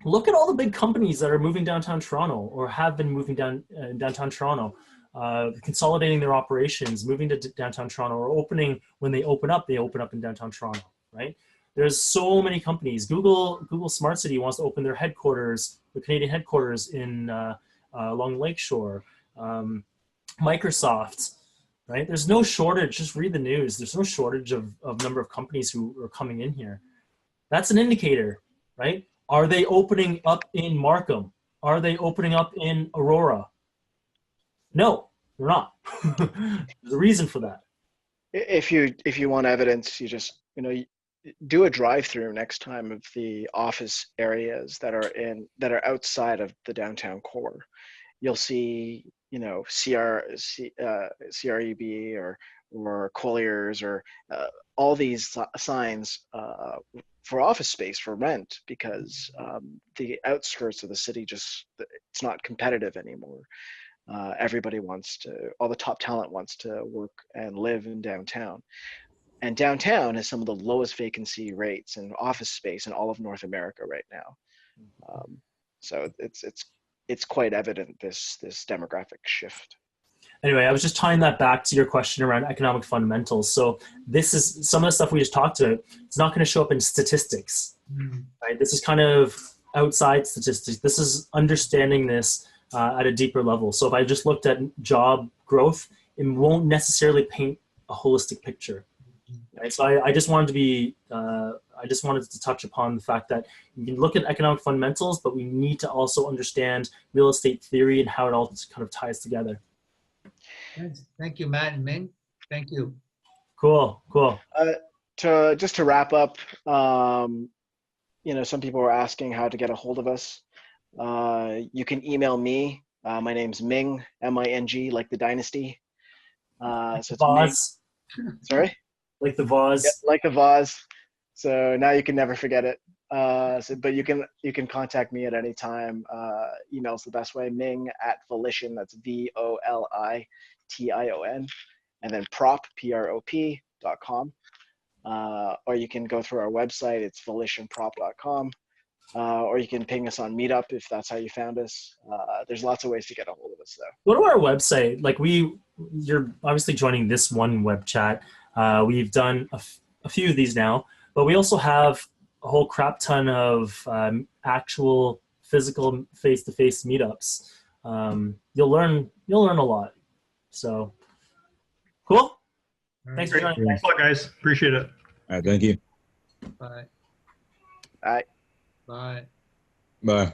Look at all the big companies that are moving downtown Toronto or have been moving downtown Toronto, consolidating their operations, moving to downtown Toronto, or opening, when they open up in downtown Toronto, right? There's so many companies. Google Smart City wants to open their headquarters, the Canadian headquarters in along Lakeshore. Microsoft, right? There's no shortage, just read the news. There's no shortage of number of companies who are coming in here. That's an indicator, right? Are they opening up in Markham? Are they opening up in Aurora? No, they're not. There's a reason for that. If you want evidence, you just do a drive-through next time of the office areas that are outside of the downtown core. You'll see CREB or Colliers or all these signs for office space for rent, because the outskirts of the city it's not competitive anymore. All the top talent wants to work and live in downtown. And downtown has some of the lowest vacancy rates in office space in all of North America right now. So it's quite evident, this demographic shift. Anyway, I was just tying that back to your question around economic fundamentals. So this is some of the stuff we just talked about. It's not going to show up in statistics, right? This is kind of outside statistics. This is understanding this at a deeper level. So if I just looked at job growth, it won't necessarily paint a holistic picture. Right? So I just wanted to touch upon the fact that you can look at economic fundamentals, but we need to also understand real estate theory and how it all kind of ties together. Thank you, Matt and Ming. Thank you. Cool. Just to wrap up, some people were asking how to get a hold of us. You can email me. My name's Ming, M-I-N-G, like the dynasty. So it's Vase. Sorry? Like the vase. Yeah, like the vase. So now you can never forget it. But you can contact me at any time. Email's the best way. Ming at Volition. That's VOLITION, and then prop.com. Or you can go through our website. It's volitionprop.com. Or you can ping us on Meetup if that's how you found us. There's lots of ways to get a hold of us, though. Go to our website. Like you're obviously joining this one web chat. We've done a few of these now, but we also have a whole crap ton of actual physical face-to-face meetups. You'll learn a lot. So cool. Thanks for joining. Thanks a lot, guys. Appreciate it. All right, thank you. Bye. Bye. Bye. Bye.